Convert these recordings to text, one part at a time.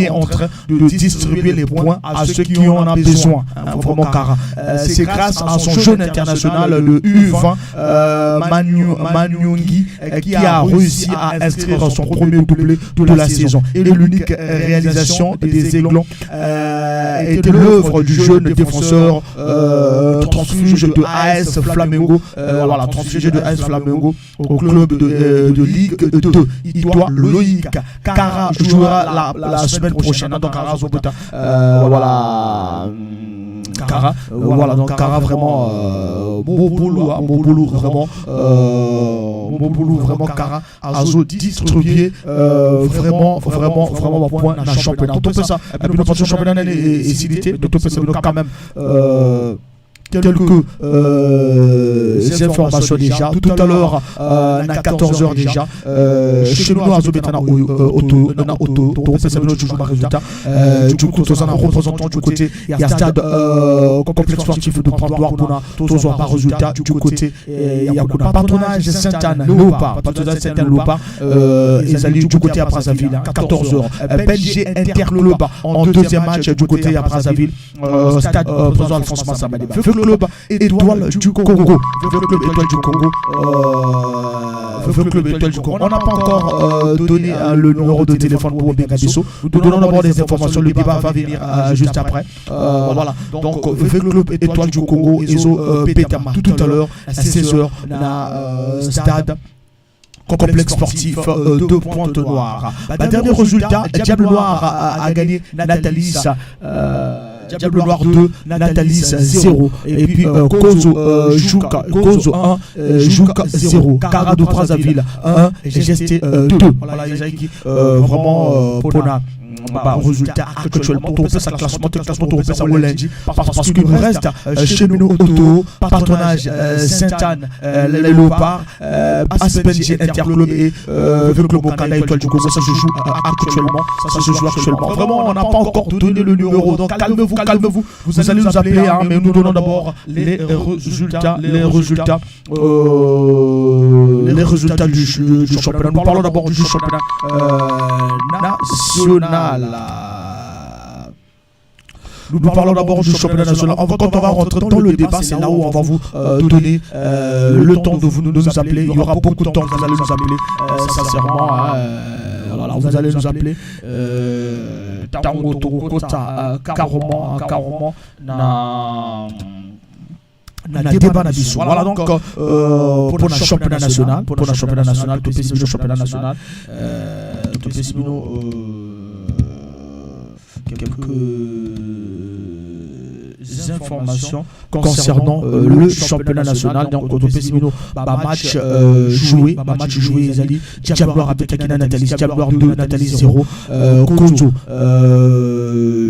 est en train de distribuer les points à ceux qui en ont besoin. Vraiment, Kara. C'est grâce à son jeune international, le U20, Manyungi, qui a réussi à inscrire son premier doublé de la saison. Et l'unique réalisation des Aiglons était l'œuvre du jeune défenseur transfuge de AS Flamengo, transfugé de AS Flamengo au club de Ligue 2. Itoa Loïc. Kara jouera la semaine prochaine. Donc Kara Zobota. Kara, donc Kara vraiment bon boulot vraiment Kara a distribué vraiment point dans le championnat. Tout ça, et puis le championnat est cité, tout ça quand même quelques informations déjà. Tout à l'heure, à 14h déjà, chez nous, à Zobetana, auto, c'est toujours un résultat. Du coup, tous en représentant du côté, il y a stade complexe sportif de Pantoir pour tous en résultat. Du côté, il y a un patronage Sainte-Anne-Léopard, ils allaient du côté à Brazzaville, à 14h. Belgique Interclub en deuxième match du côté à Brazzaville, stade président Alphonse Massamadi. Club Étoile du Congo. Club Étoile du Congo. On n'a pas encore donné le numéro de téléphone pour Begadiso. Nous donnons d'abord des informations. Le débat va venir juste après. Donc, Club Étoile du Congo, Iso Pétama. Tout à l'heure, à 16h, stade complexe sportif de Pointe-Noire. Dernier résultat, Diable Noir a gagné Natalis. Diable Noir 2, Natalis 0. Et puis Kozo 1, Jouk 0. Kara de Brazzaville 1, GST 2. Voilà les équipes vraiment Pona. Résultat actuellement, on fait sa classement, on fait ça lundi, parce qu'il nous reste chez nous Auto, patronage Sainte-Anne, les Léopards, Aspenji Interclub et le club Mokanda Étoile du Congo. Ça se joue actuellement. Vraiment, on n'a pas encore donné le numéro, donc calmez-vous. Vous allez nous appeler, mais nous donnons d'abord les résultats du championnat. Nous parlons d'abord du championnat national. Nous parlons d'abord du championnat national. Quand on va rentrer dans le débat, c'est là où on va vous donner le temps de nous appeler. Il y aura beaucoup de temps, vous allez nous appeler. Sincèrement, vous allez nous appeler. Tango Kota, Carrément, voilà donc pour le championnat national, tout le championnat national, quelques informations concernant le championnat national. Donc Autopessimino, match joué, Zali, Diable Noir avec Akina Natalis, Diable Noir 2, Natalis 0, Kozo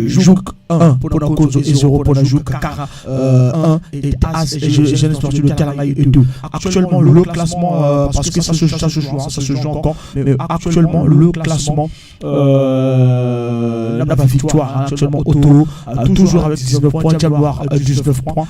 Jouk 1 pour la Kozo et 0 pour la Jouk, Kara 1 et As Jeunesse Sportive de Talangaï 2. Actuellement le classement, parce que ça se joue encore, mais actuellement le classement n'a pas victoire. Actuellement Auto toujours avec 19 points, Diable Noir 19 points,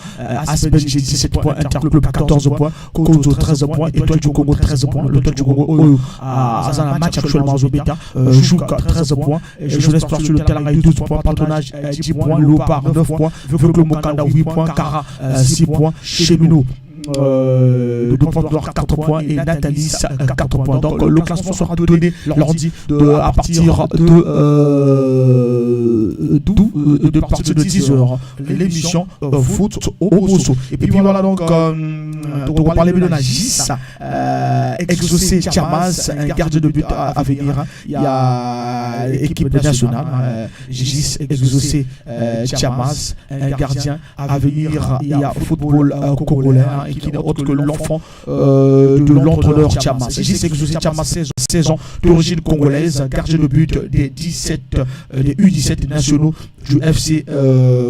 Aspenji 17 points, Interclub 14 points, Kozo 13 points, Étoile du Congo 13 points, l'Étoile du Congo a un match actuellement à Zobeta, Jouk 13 points, Jeunesse Sportive de Talangaï 12 points, patronage 10 points, Léopard 9 points, le Mokanda 8 points, Kara 6 points, Chemino le Pointe-Noire 4 points et Natalis 4 points. Donc le classement sera donné lundi à partir de 10h. L'émission Foot au Bosso. Et puis voilà donc on va parler de Gis, Exaucé Tchamas, un gardien de but à venir. Il y a l'équipe nationale, Gis, Exaucé Tchamas, un gardien à venir. Il y a football congolais qui n'est autre que l'enfant de l'entraîneur Tchamas. Gis Exaucé Tchamas, 16 ans, d'origine congolaise, gardien de but des U17 nationaux du FC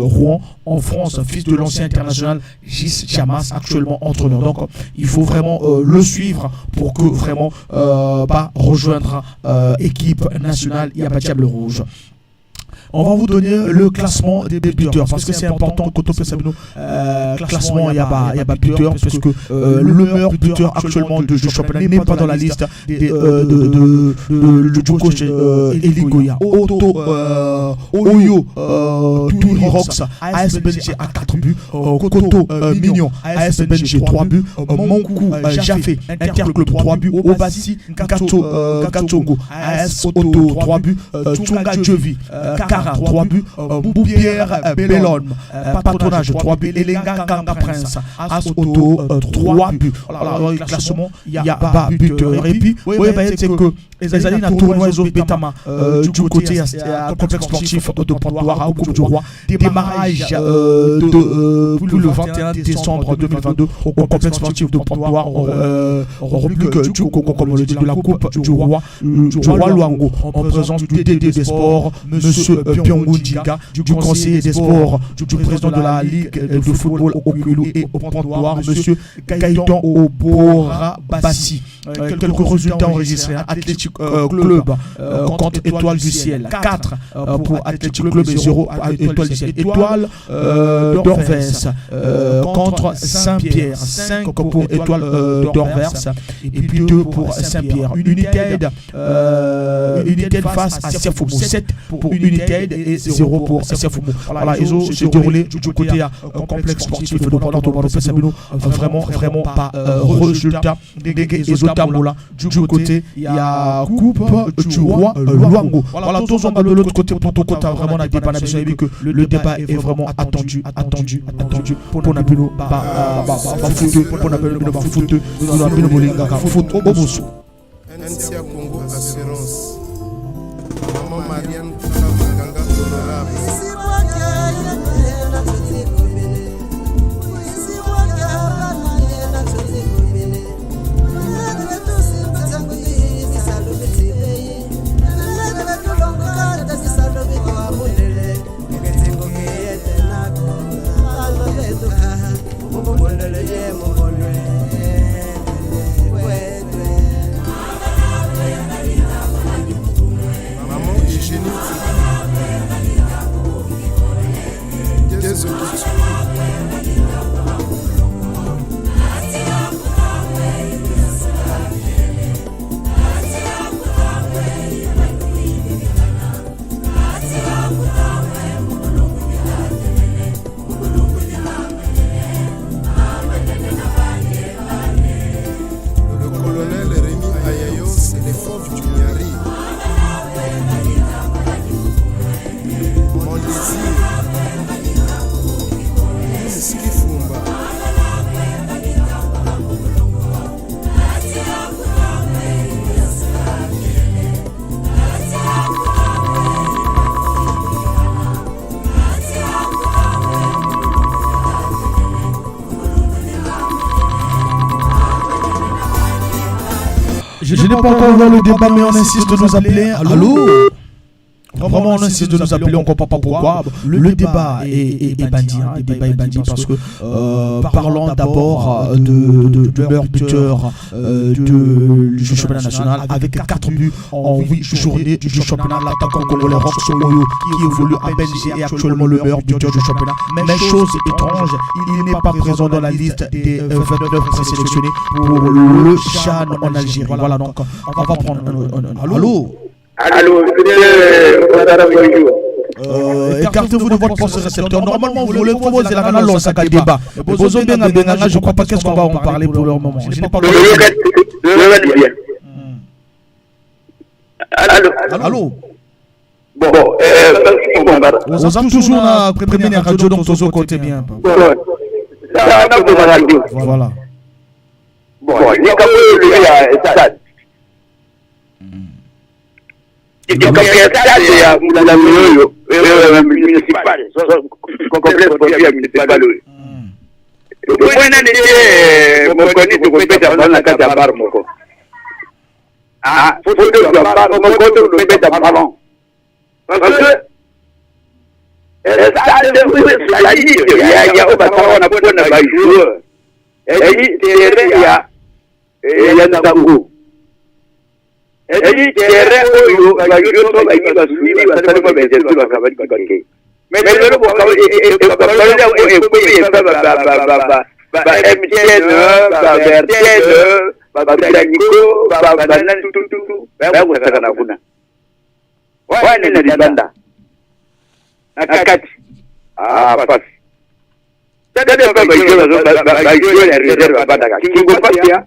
Rouen en France, fils de l'ancien international Gis Tchamas, actuellement entraîneur. Donc il faut vraiment le suivre pour que vraiment rejoindre équipe nationale. Il y a pas Diable Rouge. On va vous donner le classement des buteurs parce que c'est important que Topé Sabino classement il y a pas buteur parce que le meilleur buteur actuellement du championnat n'est pas dans la liste du coach Eli Goya. Otto Oyo Touri Rox AS Belgique à 4 buts, Koto Mignon AS Belgique 3 buts, Monkou Jaffé Interclub 3 buts, Obasi Gatsongo AS Otto 3 buts, Tchunga Jovi 3 buts, Boubière Bellon, Patronage 3 buts, Elenga Kanga Prince, As Auto 3 buts. Alors, dans le classement, il y a pas buteur. Et puis, c'est que les alliés dans tournoi Zof Betama, du côté, il y a un complexe sportif de Port-Noir, au Coupe du Roi. Démarrage pour le 21 décembre 2022 au complexe sportif de Port-Noir, comme on le dit, de la Coupe du Roi, du Roi Luango, en présence du DD des sports, monsieur Pyongun Jinga, du conseiller des sports, du président de la Ligue de football au Kulu et au Port-Noir, monsieur Gaïdan Obora Bassi. Quelques résultats enregistrés. Athletic Club contre Étoile du Ciel. 4 pour Athletic Club et 0 à Étoile du Ciel. Étoile d'Orvers contre Saint-Pierre. 5 pour Étoile d'Orvers et puis 2 pour Saint-Pierre. United face à Serfomo. 7 pour United et 0 pour Serfomo. Voilà, ils ont se déroulé du côté complexe sportif de Port-Noir. Vraiment pas résultat du côté il y a Coupe du Roi Luango. Voilà, tous on va de l'autre côté pour ton côté vraiment la débat que le débat est vraiment attendu pour Napino NCA Congo Assurance. Maman Marianne Maganga honorable. Je n'ai pas encore ouvert le débat, mais on insiste de nous appeler. Allô? Vraiment, on insiste de nous appeler, on ne comprend pas pourquoi. Le débat est bandit, le débat est bandit parce que parlons d'abord de leur buteur du championnat national avec 4 buts en 8 journées du championnat. L'attaquant congolais Rox Oyo qui évolue à Belgique et actuellement le meilleur buteur du championnat. Même chose étrange, il n'est pas présent dans la liste des 29 présélectionnés pour le CHAN en Algérie. Voilà, donc on va prendre. Allô? Allô, écartez-vous de votre poste récepteur. Normalement, vous voulez proposer la canal dans sac à débat. Posons bien à Benanga, je ne crois pas qu'est-ce qu'on va en parler pour le moment. Je n'ai pas le Allô? Bon, vous avez toujours la première radio, donc tous côté bien. Voilà. Bon, il y a il y a un municipal, complexe sportif municipal. Le point est que mon connaît de compétence dans la carte à bar moko. Ah, faut que le bar mon compte le mettre à ballon. Parce que ça il y a au bas on a pas de joueur. Et il y a Ndango. edi terrain oyo bayoto bayi basuli basali mo bete tu bakabali bakake mais le bo ka ba MTN ba RTL ba Nico ba nan tutu ba ko sakana kuna wani na dibanda akati pasi tade ba bayo la réserve badaka kingo pasia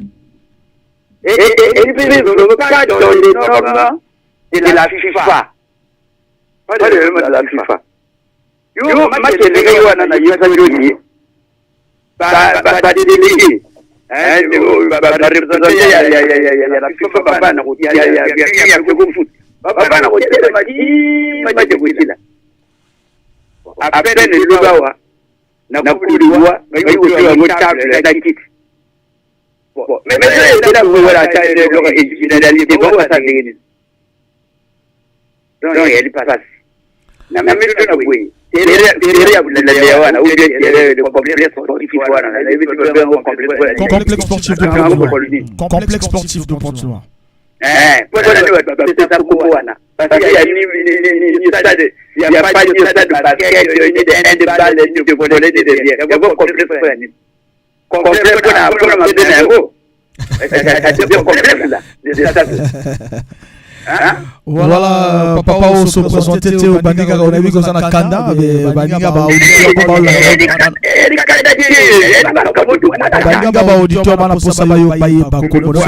et puis les cas dans les normes de la FIFA pas de la FIFA yo match les gars wana na yesa yoni ba délégué ba représenter ya la FIFA ba na ko ya ko foot ba na ko tele ma je ko tila à peine le bawa na kuliwa bayo ko table da kit mais c'est là où voilà ça est bon ça dégage donc il passe na mimi tuna kweli derrière la wana ou bien le complexe sportif wana na hivi complexe sportif de Pointe-Noire pour ça pour wana parce qu'il y a ni stade il y a pas de stade de basket ni de handball ni de volley de derrière il y a complexe pour ma de voilà papa on se présentait au Baninga on a vu que ça na Kanda Baninga ba auditeur bana posa bayo baye ba komo ya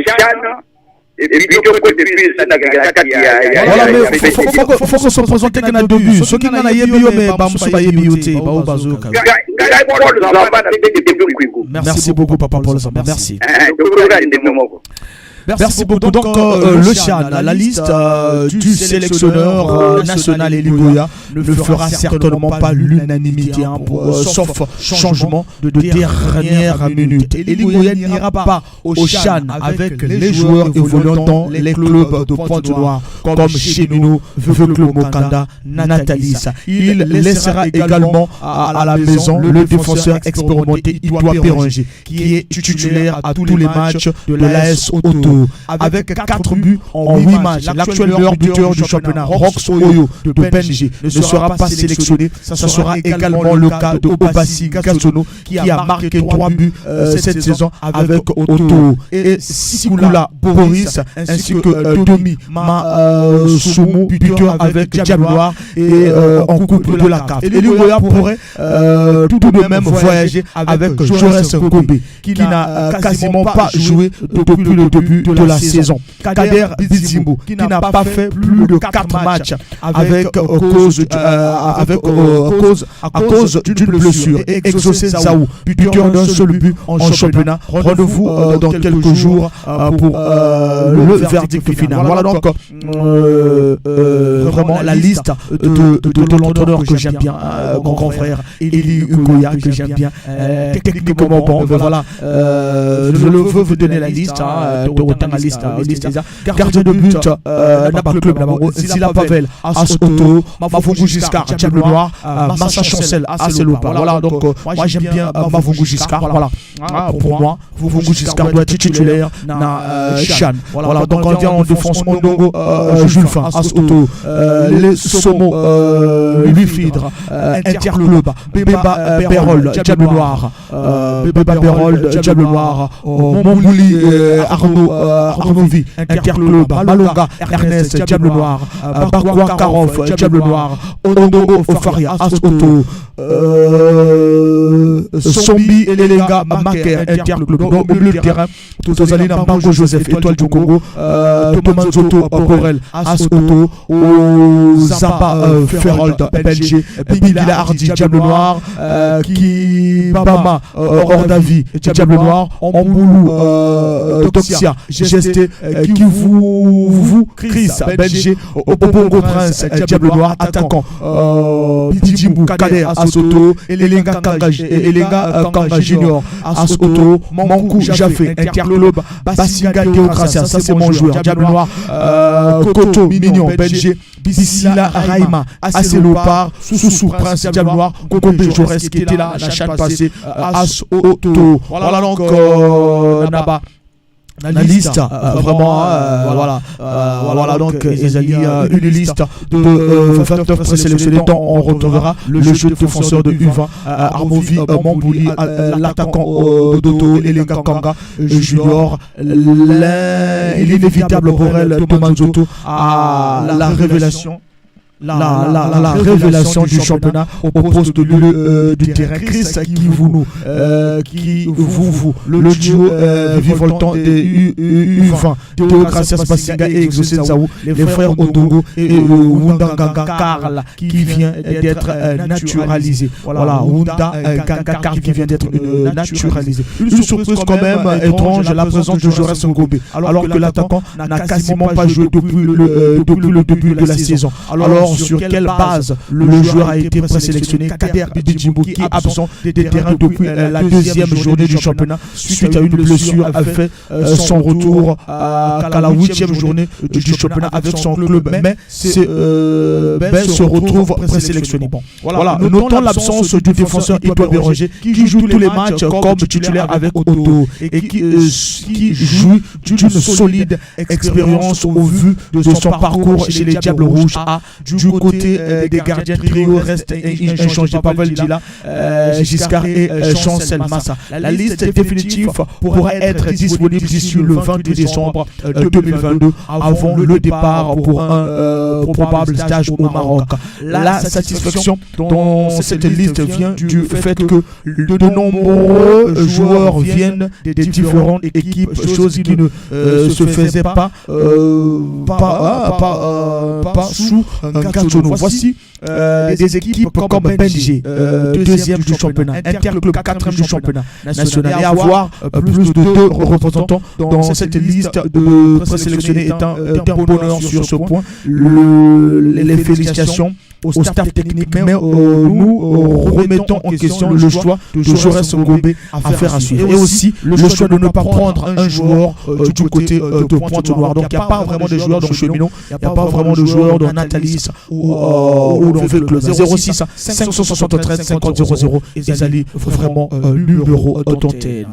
chana et puis depuis ça na voilà mais faut que se présenter que na début ceux qui na yebi yo mais ba musu ba yebi yote ba o bazo ka merci beaucoup papa Paul Samba merci. Merci beaucoup. Donc, le CHAN, la liste du sélectionneur national Eligoya ne fera certainement pas l'unanimité, sauf changement de dernière minute. Eligoya n'ira pas au CHAN avec les joueurs évoluant dans les clubs de Pointe-Noire, comme Cheminot, Veuve Mokanda, Natalisa. Il laissera également à la maison le défenseur expérimenté Idoua Péranger, qui est titulaire à tous les matchs de l'AS Auto. Avec 4 buts en 8 matchs. L'actuel meilleur buteur du championnat, Rox Oyo de PNG, ne sera pas sélectionné. Ça sera également le cas de Obasi Gassono qui a marqué 3 buts cette saison avec Otto. Et Sikula Boris ainsi que Domi Soumou, buteur avec Diabloire et en coupe de la CAF. Et Eligoya pourrait tout de même voyager avec Joris Gombe qui n'a quasiment pas joué depuis le début de la saison. Kader Bizimbo qui n'a pas fait plus de 4 matchs avec à cause d'une blessure et Exaucé Zaou, buteur d'un seul but en championnat. Rendez-vous dans quelques jours pour le verdict final. Voilà donc vraiment la liste de l'entraîneur que j'aime bien, mon grand frère Eligoya que j'aime bien, techniquement bon. Voilà, je le veux vous donner la liste. Gardien de but, Naba Club, Zila Pavel, As Otto, Mavungu Giscard, Diable Noir, Massa Chancel, As Elopa. Voilà, donc moi j'aime bien Mavungu Giscard. Voilà, pour moi, Mavungu Giscard doit être titulaire dans Chan. Voilà, donc on vient en défense Ondongo, Jules Fin, As Otto, les Somo, Lufidre, Interclub, Beba Berol, Diable Noir, Beba Berol, Diable Noir, Mongouli, Arnovi, Interclub, Malonga, Ernest, Diable Noir, Bakwa Karov, Diable Noir, Ondongo, Ofaria, As Otto, Sombi, Elenga, Maker, Interclub, donc milieu de terrain, Tozalina, Bango Joseph, Étoile du Congo, Thomas Zoto, Borel, As Otto, Zapa, Ferold, Belge, Bila Hardy, Diable Noir, Kibama, Ordavi, Diable Noir, Omboulou, Toxia, Gesté, Kivu, Chris, Benji, Obongo Prince, Diable Noir, attaquant, Bidjimbu, Kader, Asoto, Elenga Kanga Junior, Asoto, Mankou, Jafé, Interclub, Basinga, Théocratia, ça c'est mon joueur, Diable Noir, Koto, Mignon, Benji, Bissila, Raima, Asselopar, Soussou, Prince, Diable Noir, Kokobé, Jaurès qui était là la chaîne passée, Asoto. Voilà donc, Naba. La liste, vraiment, voilà donc, il y a une liste de 29 présélectionnés dont on retrouvera le jeu de défenseur de U20, Armovi, Mambouli, l'attaquant Dodo, Elenga Kanga, Junior, l'inévitable Borel Tomanzoto, la révélation. La révélation du championnat au poste de milieu du terrain, Chris qui vous le duo vivoltant des U20, Théocratia Spasinga et Exocé Zaou, les frères Odongo et Wundanganga Karl qui vient d'être naturalisé. Voilà, Wundanganga Karl qui vient d'être naturalisé. Une surprise quand même étrange, la présence de Jaurès Ngobé, alors que l'attaquant n'a quasiment pas joué depuis le début de la saison. Alors, sur quelle base le joueur a été présélectionné? Kader Bidjimbu, qui est absent des terrains depuis la deuxième journée du championnat suite à une blessure, a fait son retour qu'à la 8e journée du championnat avec son club, mais se retrouve présélectionné. Voilà, notons l'absence du défenseur Edouard Béranger qui joue tous les matchs comme titulaire avec Otto et qui joue d'une solide expérience au vu de son parcours chez les Diables Rouges A. Du côté des gardiens, trio reste inchangé. Pavel Dila, Giscard et Chancel Massa. La liste définitive pourra être disponible d'ici le 22 décembre 2022 avant le départ pour un probable stage au Maroc. La satisfaction dans cette liste vient du fait que de nombreux joueurs viennent des différentes équipes, chose qui ne se faisait pas sous Gatchono. Voici des équipes comme Benji, deuxième du championnat, Interclub, quatrième du championnat national, et avoir plus de 2 représentants dans cette liste de présélectionnés est un bonheur sur ce point. Les félicitations au staff technique, mais nous remettons en question le choix de Jaurès Ngobé à faire à suivre, et aussi le choix de ne pas prendre un joueur du côté de Pointe-Noire. Donc il n'y a pas vraiment de joueurs dans Cheminot, il n'y a pas vraiment de joueurs dans Natalis ou dans Veclub. 06 573 50 00 et Zali, vraiment numéro d'antenne.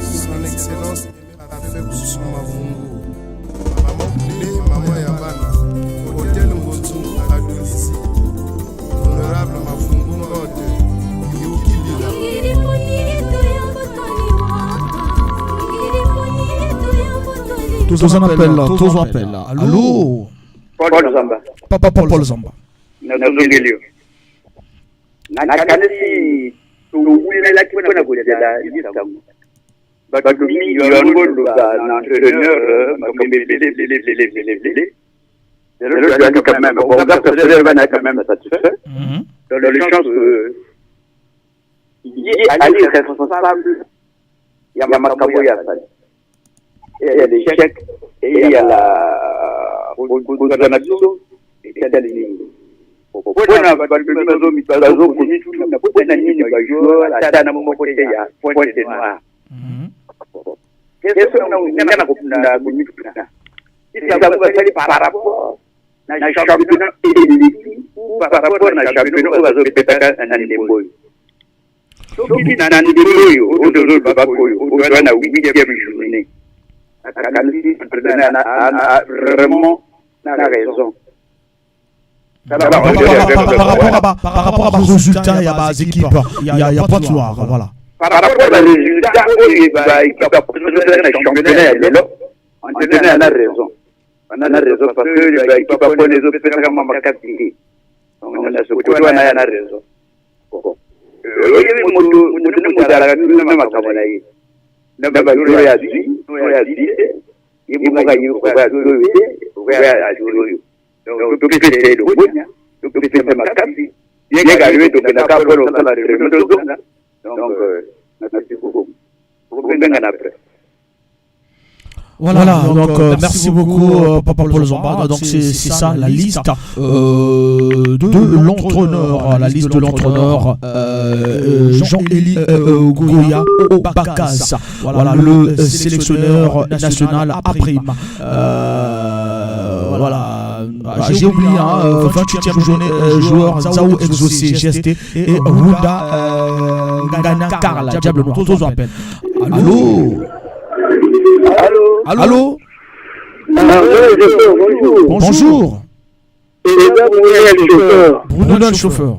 Son Excellence Afek Souma Vungu, Maman Koulé, Maman Yabana, Hôtel Mbonzungu Adolisi, Honorable Mafungu Ngode, Yuki Bila. Tous en appel. Allô? Paul Zamba. Papa Paul Zamba. Nazongelio. Nakanesi tuwulela kibona kujela isango. Bakumi yango l'entraîneur comme le quand même. Bon, ça quand même satisfait. Dans les chances il est allé responsable. Il y a Makabo Yassal. Il y a des chèques et il y a la organisation et il y a des lignes. Bona bazo mitazo kunitu na bona nini bajo la na mokote ya Pointe Noire. Eso na kuna kunitu na. Isa kwa sali par rapport na championnat élite ou par rapport na championnat bazo petaka na ndemboy. Soki na ndemboy o dozo bakoyo o na 8e journée. Akanisi a vraiment na raison. Par rapport à vos résultats, il y a des équipes, il y a pas de noir, voilà. Par rapport aux résultats, il y a un championnat, on a raison. On a raison parce que l'équipe a pas les autres vraiment marqués. On a ce côté, on a raison. Voilà, donc merci beaucoup Papa Paul Zomba. Donc c'est ça la liste de l'entraîneur, la liste de l'entraîneur Jean-Élie Goya Bakaz. Voilà le sélectionneur national après. Voilà, j'ai oublié 28e journée joueur Zao Exaucé GST et Runda Gana Karla Diable Noir. Tous appellent. Allô. Bonjour. Bruno le chauffeur.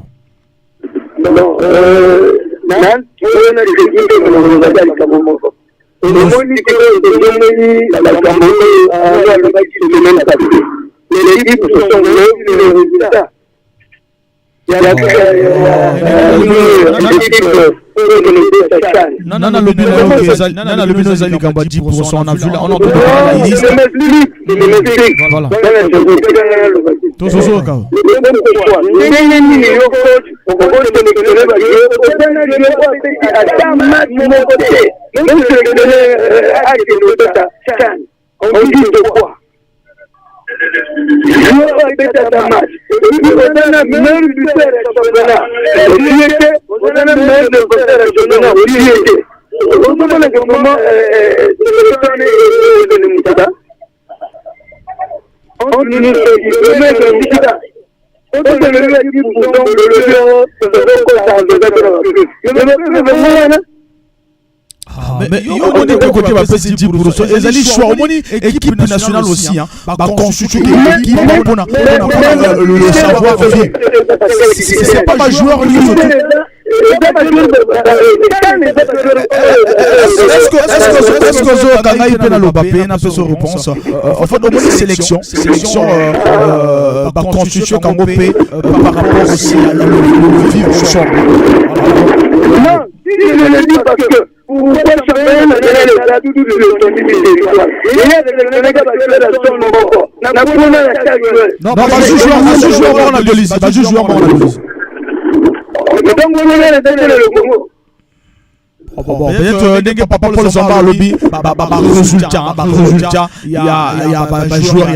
Nana le bino zali kamba 10%, on a vu là, on entend la liste. Voilà. Mais il y a des côtés va passer 10%. Et les choix au moni équipe nationale aussi constituer l'équipe pour le savoir vivre. C'est pas ma joueur est-ce que zo kanga ipena loba pe na peso réponse en fait au moni sélection constituer kango pe par rapport aussi à le vivre ensemble. Non, je le dis parce que vous faites ça, peut-être Papa Paul Zomba lobby résultat il y a joueur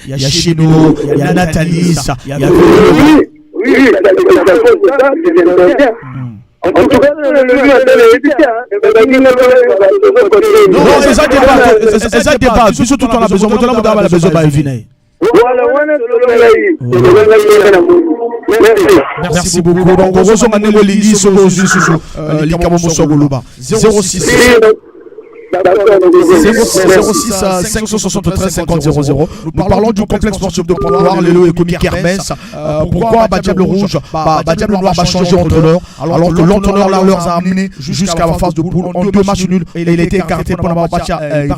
il y a Chino il y a Nathalie il y a en tout cas, non, c'est ça débat. Surtout on a besoin de besoin merci beaucoup. Donc, on reçoit maintenant le 06 573 50 00. Nous parlons du complexe sportif de Pont-Noir, l'élo économique Hermès. Pourquoi Diable Rouge, Diable Noir va changer d'entraîneur alors que l'entraîneur leur a amené jusqu'à la phase de poule en 2 matchs nuls et il a été écarté pour n'avoir pas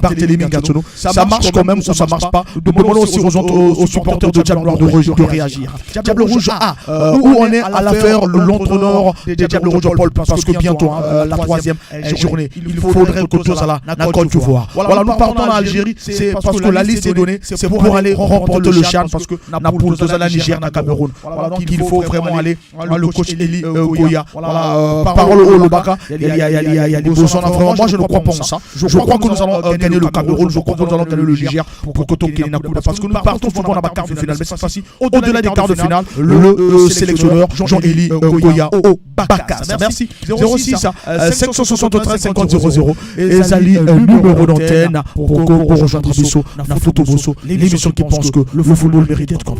Barthélémy Gatsono. Ça marche quand même ou ça marche pas. Nous demandons aussi aux supporters de Diable Noir de réagir. Diable Rouge où on est à l'affaire l'entraîneur des Diable Rouge Paul parce que bientôt la 3e journée il faudrait que tout ça là la Côte d'Ivoire. Voilà, nous partons en Algérie, c'est parce que la liste est donnée, c'est pour aller remporter le CHAN parce que Napoul la Niger, na Cameroun. Voilà, donc il faut vraiment aller. Le coach Eli Goya, parole au Lobaka, il y a des besoins. Moi je ne crois pas en ça. Je crois que nous allons gagner le Cameroun, je crois que nous allons gagner le Niger pour que Tokyo n'a pas parce que nous partons souvent dans la quart de finale. Mais cette fois-ci, au-delà des quarts de finale, le sélectionneur Jean-Élie Goya au Bakaz. Merci. 06 573 50 00 et Zali numéro d'antenne pour rejoindre Bissot, na photo Bosso, l'émission qui pense que le football mérite d'être comme.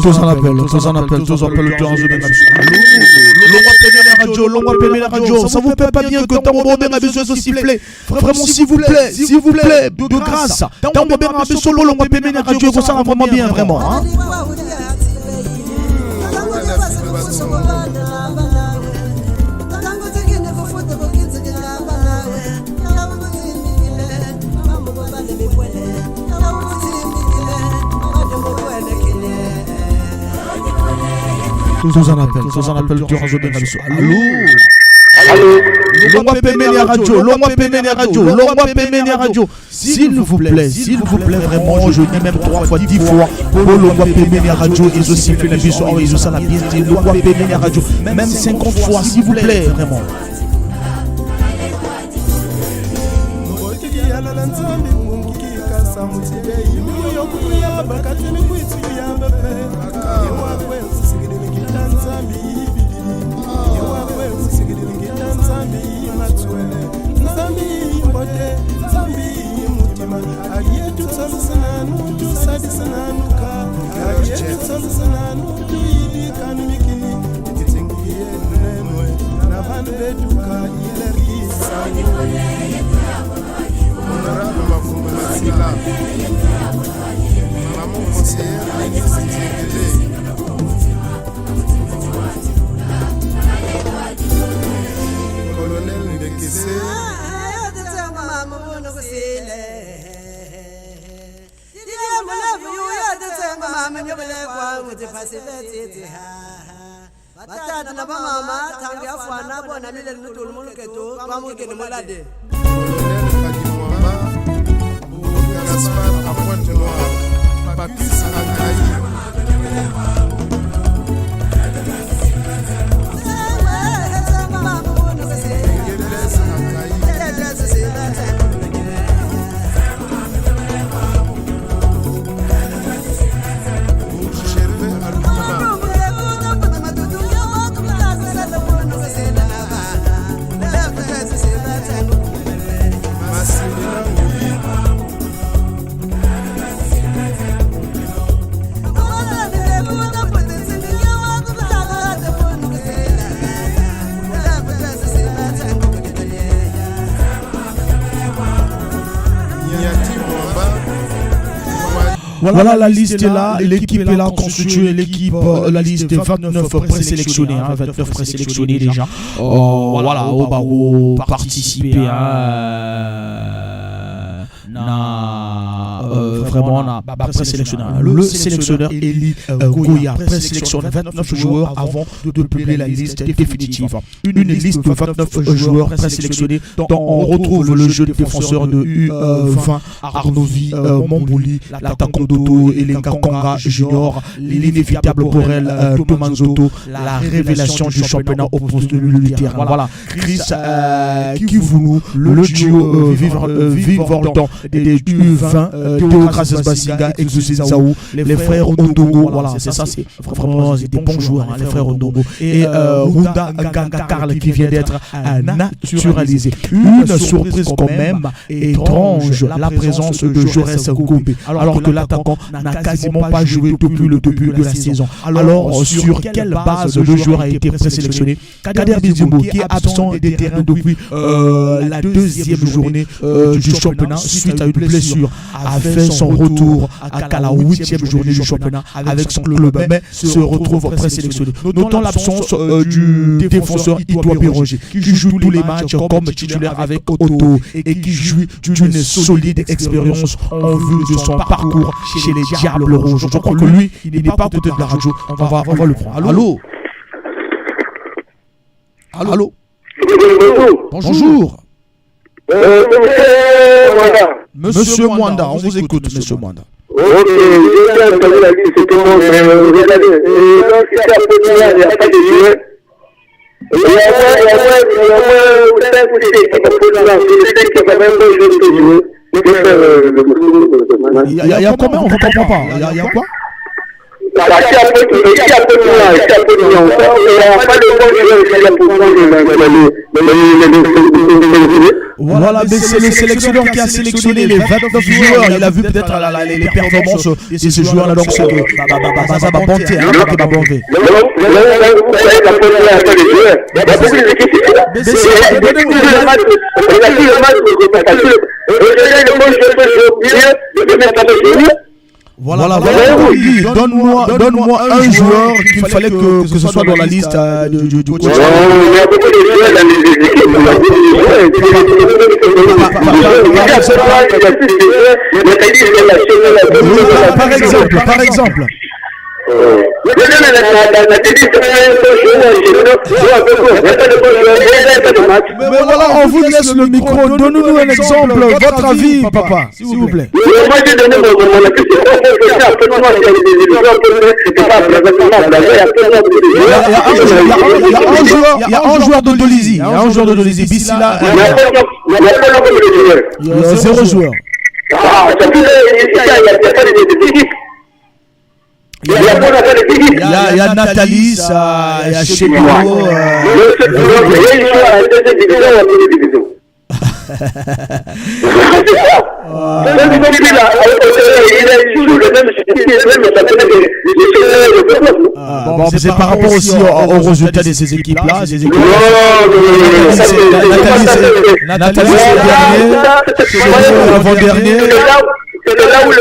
Tous en appellent le temps de radio. Ça vous plaît pas bien que tant que a besoin s'il vous plaît. Vraiment s'il vous plaît, de grâce. Tant que a besoin l'on va payer la radio, ça va vraiment bien vraiment. Tous en appel du Radio Bengabiso. Allô? Allô? Longwa Pemene Radio. S'il vous plaît, vraiment, je dis même 3 fois, 10 fois, pour Longwa Pemene Radio, ils aussi fait la biso, ils aussi la pièce, Longwa Pemene Radio, même 50 fois, s'il vous plaît, vraiment. Voilà, la liste est là, l'équipe est là, constituée, la liste des 29 présélectionnés, 29 présélectionnés déjà. Voilà, au barreau, participer vraiment présélectionné. Le sélectionneur Eli Goya présélectionne 29 joueurs avant de publier la liste définitive. Une liste de 29 joueurs présélectionnés dont on retrouve le jeune défenseur de U20 Arnovi Mombouli, l'attaquant d'Oto et Konga Junior, l'inévitable Borel Tomanzoto, la révélation du championnat au poste de militaire. Voilà, Chris Kivoulou, le duo Vivortan des U20, Théocrates Basinga, Exosis Zaou, les frères Ondongo. Voilà, c'est ça, c'est vraiment des bons joueurs, les frères Ondongo. Et Runda Ganga Karl qui vient d'être naturalisé. Une surprise quand même étrange, la présence de Jaurès Gombe, alors que l'attaquant n'a quasiment pas joué depuis le début de la saison. Alors, sur quelle base le joueur a été présélectionné? Kader Bizimbo, qui est absent des terrains depuis la deuxième journée du championnat suite à une blessure, a fait son retour à la 8e journée du championnat avec son club, mais se retrouve présélectionné. Notons l'absence du défenseur Idoua Béronger, qui joue tous les matchs comme titulaire avec Otto et qui jouit d'une solide expérience en vue de son parcours chez les Diables Rouges. Je crois que lui, il n'est pas côté de la radio. On va le prendre. Allô? Bonjour. Monsieur Mwanda, on vous écoute, monsieur Mwanda. Ok, j'ai entendu la liste, c'est tout le monde, regardez, donc si ça peut dire, il n'y a pas de joueurs. Il y a moins 5 ou 6 équipes pour lancer, 5 qui va même pas jouer. Il y a combien? On ne comprend pas. Il y a quoi? Voilà, mais c'est le sélectionneur qui a sélectionné les 29 joueurs. Il a vu peut-être les performances de ces joueurs-là. Donc c'est ça va monter. Voilà, donne-moi un joueur qu'il fallait que ce soit dans la liste du coach. Il y a beaucoup de joueurs dans les équipes. Par exemple. Mais voilà, on vous laisse le micro. Donnez-nous un exemple, votre avis, papa, s'il vous plaît. Moi, j'ai donné mon avis. Il y a un joueur de Dolisie. Il y a un joueur de Dolisie. Bissila. Il y a 0 joueur. Il y a Nathalie, il y a Cheko. Bon, c'est par rapport aussi aux résultats de ces équipes-là. Nathalie, c'est l'avant-dernier. C'est là où le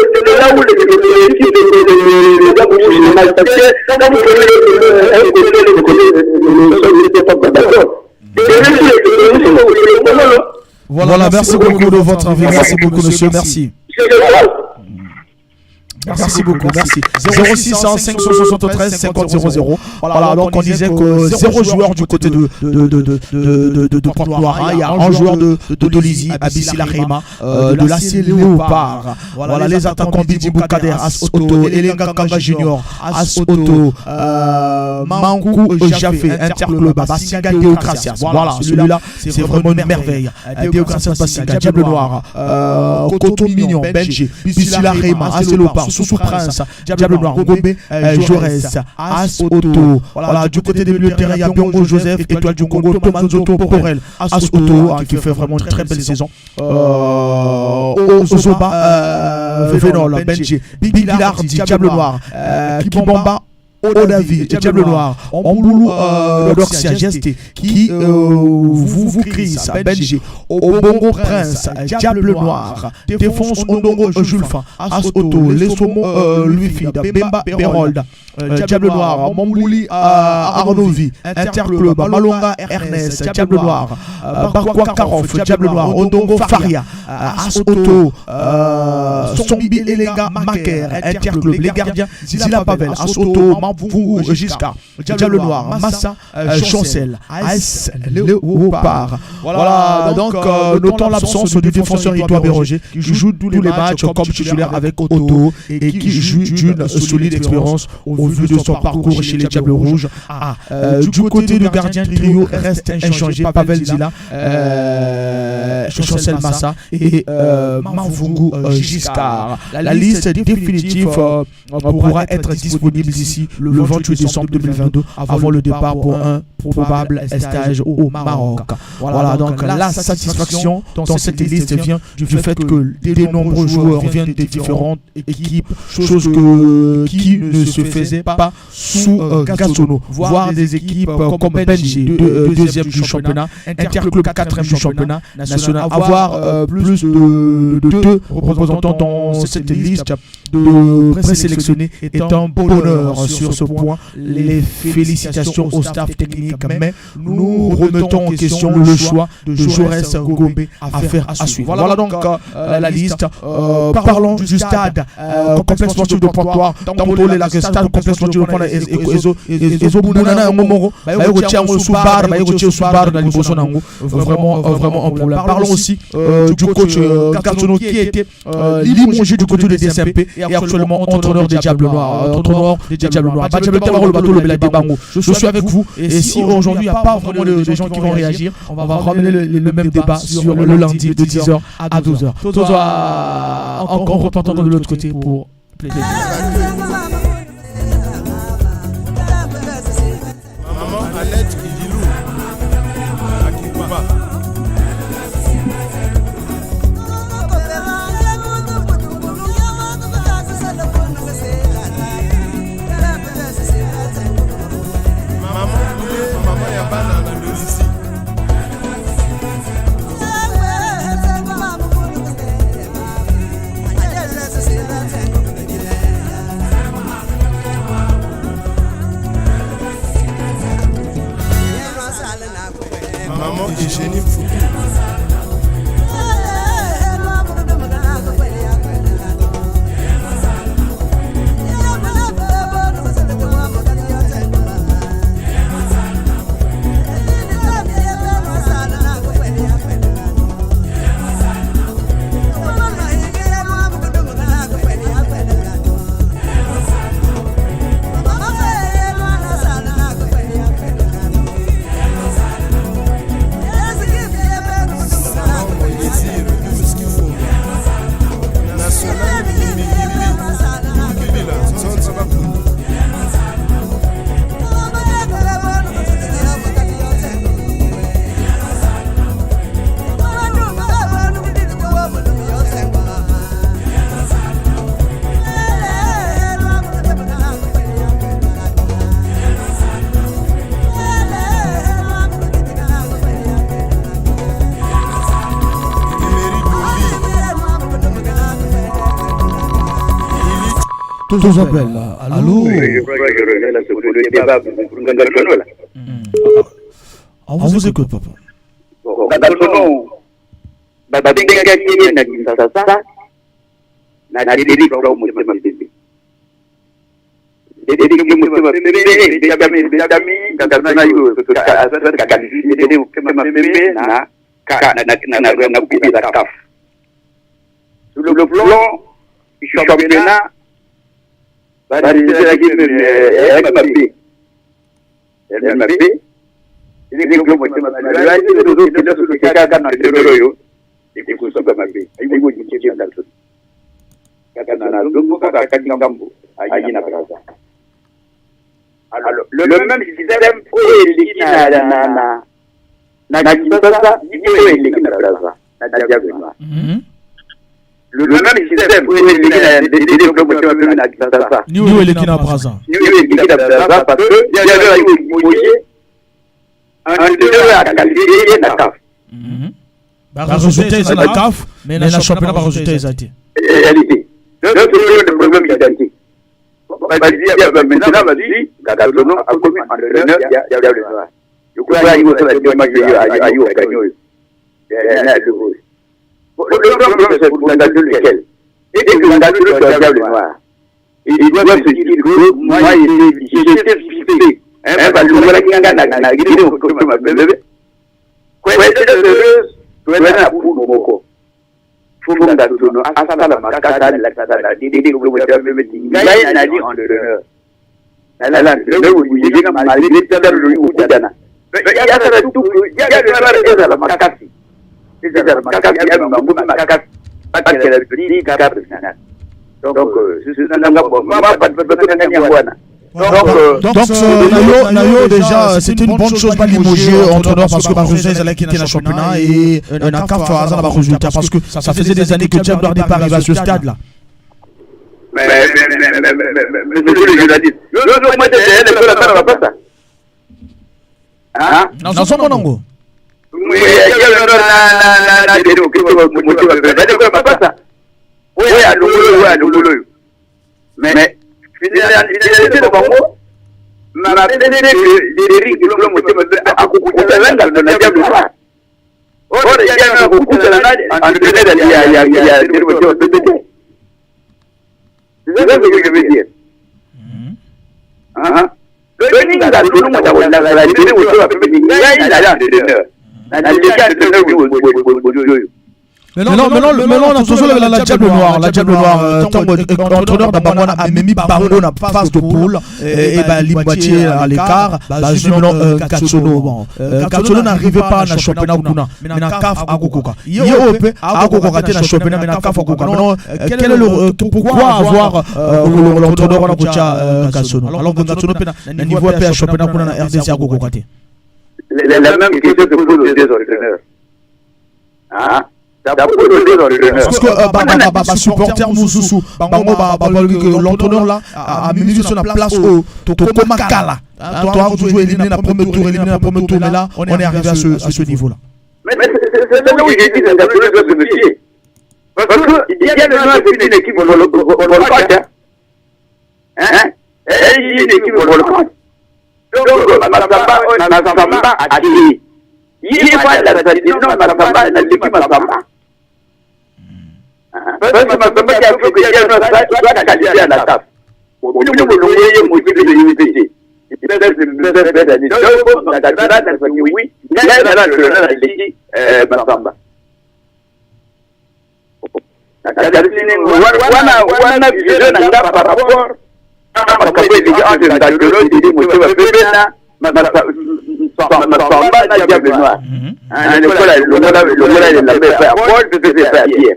gars bouge le mal. Parce que quand vous prenez voilà, merci beaucoup de votre avis. Merci beaucoup, monsieur. Merci. Merci beaucoup, merci. 0600 573 50 00. Voilà, donc on disait que 0 joueur du côté de Pointe-Noire. Il y a un joueur de Dolisie, Abissila Rema, de l'AC Léopard. Voilà, les attaquants Bidi Boukader, As Otto, Elenga Kanga Junior, As Otto, Mankou Jafé, Interclub, Basinga Deocracias. Voilà, celui-là, c'est vraiment une merveille. Deocracias Basinga, Diable Noir, Coton Mignon, Benji, Abissila Rema, AC Léopard, Soussou Prince, Diable Noir, Gombe, Jaurès, As Otto. Voilà, du côté des milieux de terrain, il y a Biongo Joseph, Étoile du Congo, Thomas Zoto, Porel, As Otto, qui fait vraiment une très belle saison. Ozoba, Vénol, Benji, Bilar, Diable Noir, Kibomba, Odavi, Diable Noir, Omboulou, Lorxia, Gesté, qui vous crie, Benji, Obongo Prince, Diable Noir, Défonce Ondongo Julfa, As Otto, Lesomo Luifida, Bemba Berold, Diable Noir, Mombouli Arnovi, Interclub, Malonga Ernest, Diable Noir, Barquois Karof, Diable Noir, Ondongo Faria, As Otto, Sombi Elenga Maker, Interclub, les gardiens, Zila Pavel, As Otto, Vous, Giscard, Diable Noir, Massa, Chancel, AS Léopard. Voilà, donc notons l'absence du défenseur Itoa Béroger qui joue tous les matchs comme titulaire avec Otto et qui joue d'une solide expérience au vu de son parcours chez les Diables Rouges. Du côté du gardien, le trio reste inchangé. Pavel Zila, Chancel Massa et Mavungu Giscard. La liste définitive pourra être disponible d'ici le 28 décembre 2022 avant le départ pour un probable stage au Maroc. Voilà, donc la satisfaction dans cette liste vient du fait que de nombreux joueurs viennent des différentes équipes, chose qui ne se faisait pas sous Gassono, voire des équipes comme Benji, deuxième du championnat, Interclub 4e du championnat national. Avoir plus de 2 représentants dans cette liste de présélectionnés est un bonheur. Sur ce point, les félicitations au staff technique, mais nous remettons en question le choix de Jaurès Gombe à faire à suivre. Voilà donc la liste. Parlons du stade complexe sportif de Pointe-Noire. Tambolé la stade complexe sportif de Pointe-Noire ezo bunana ngomoro bayego tiango subar na liboso nango vraiment un problème. Parlons aussi du coach Gassono qui était limogé du côté de DSMP et actuellement entraîneur des Diables Noirs. Je suis avec vous et si aujourd'hui il n'y a pas vraiment de gens qui vont réagir, on va ramener le même débat sur le lundi de 10h à 12h. Encore repartant de l'autre côté pour plaisir. Maman Alette Idilou, Akiba. Maman Yabana na Dolisie. Maman Eugénie Foutou. Tous appels. Allô? Je crois que je reviens là, c'est pour le débat pour Ngangatono là. On vous écoute, papa. Ngangatono, badenga kini na Kinshasa, na didi kwa mutema bibi. Didi kwa mutema bibi, bidami, Ngangatono yu, didi kwa bibi na bibi da CAF. Sur le plan du championnat, le même système le même système pour les clubs à Kinshasa. Nous et l'équipe à Brazza. Parce que il y a un entraîneur à qualifier la CAF. Le résultat est la CAF, mais le championnat va résultat exact. Réalité. Le problème est identique. Maintenant, vas-y, Ngangatono a commis entraîneur, il y a le noir. Je crois qu'il faut faire des matchs à Yokanyo. Le problème, c'est pour Ngangatono lequel. Et que Ngangatono doit avoir le noir. Il doit se dire que moi, j'étais fixé. Le Ngangana, il est au côté de ma bébé. Quoi, c'est heureuse, tu es là pour Moko. Faut Ngangatono, à ça, la macata, la catala, il est au côté de ma bébé. Il y a un allié entraîneur. Il y a un allié entraîneur. Il y a tout, il y a le macati. Donc, Nayo déjà, c'était une bonne chose pas limogé entraîneur parce que Barroso est allé quitter le championnat et un CAF à hasard résultat parce que ça faisait des années que Diab Doir n'est pas arrivé à ce stade là. Mais monsieur le journaliste, le mois de juillet, le peu la peine va pas ça. Hein? Non, c'est mon nom. Oui, il y a mais finalité de Bango, ma finalité de riz de l'homme à coucou de la langue de la diable noire. Oh, il y a un coucou de la langue en donnant il y a des voitures de BD. C'est ça que je veux dire. Le Ninga de l'homme à la libérée au sol à peu près, il y a un entraîneur. Maintenant, on a toujours la Diable Noire. La Diable Noire, entraîneur d'abord, on a mis Barongo en phase de poule et Limboitier à l'écart. Maintenant, Katsono. Katsono n'arrivait pas dans le championnat Okuna, mais dans le CAF à Gokoka. Il y a Europe à Gokoka raté dans le championnat, mais dans le CAF à Gokoka. Maintenant, quel est le pourquoi avoir l'entraîneur on a Gocha Katsono? Alors que Katsono, le niveau à championnat Okuna dans RDC à Gokoka. La même question se pose aux deux entraîneurs. Parce que supporter Moussou, l'entraîneur là a mis sur la place au Tokomakala. Toi, tu joues éliminé la première tour, mais là, on est arrivé à ce niveau-là. Mais c'est là où j'ai dit que Ngangatono doit se méfier. Parce qu'il y a le noir d'une équipe volcante. Il y a une équipe volcante. Donc, Massamba a dit, il n'y a pas la tradition, Massamba a dit Massamba. Parce que Massamba qui a fait que il y a un stade, doit qualifier à la CAF. Au bout de l'unité de l'unité. Il peut être d'année. Donc, Ngangatono, oui, il y a le dit Massamba. Wana vision nanga par rapport parce que les gens de Ngangatono disent monsieur va faire Massamba na Diable Noir. Le voilà il l'a fait à Paul de se faire hier.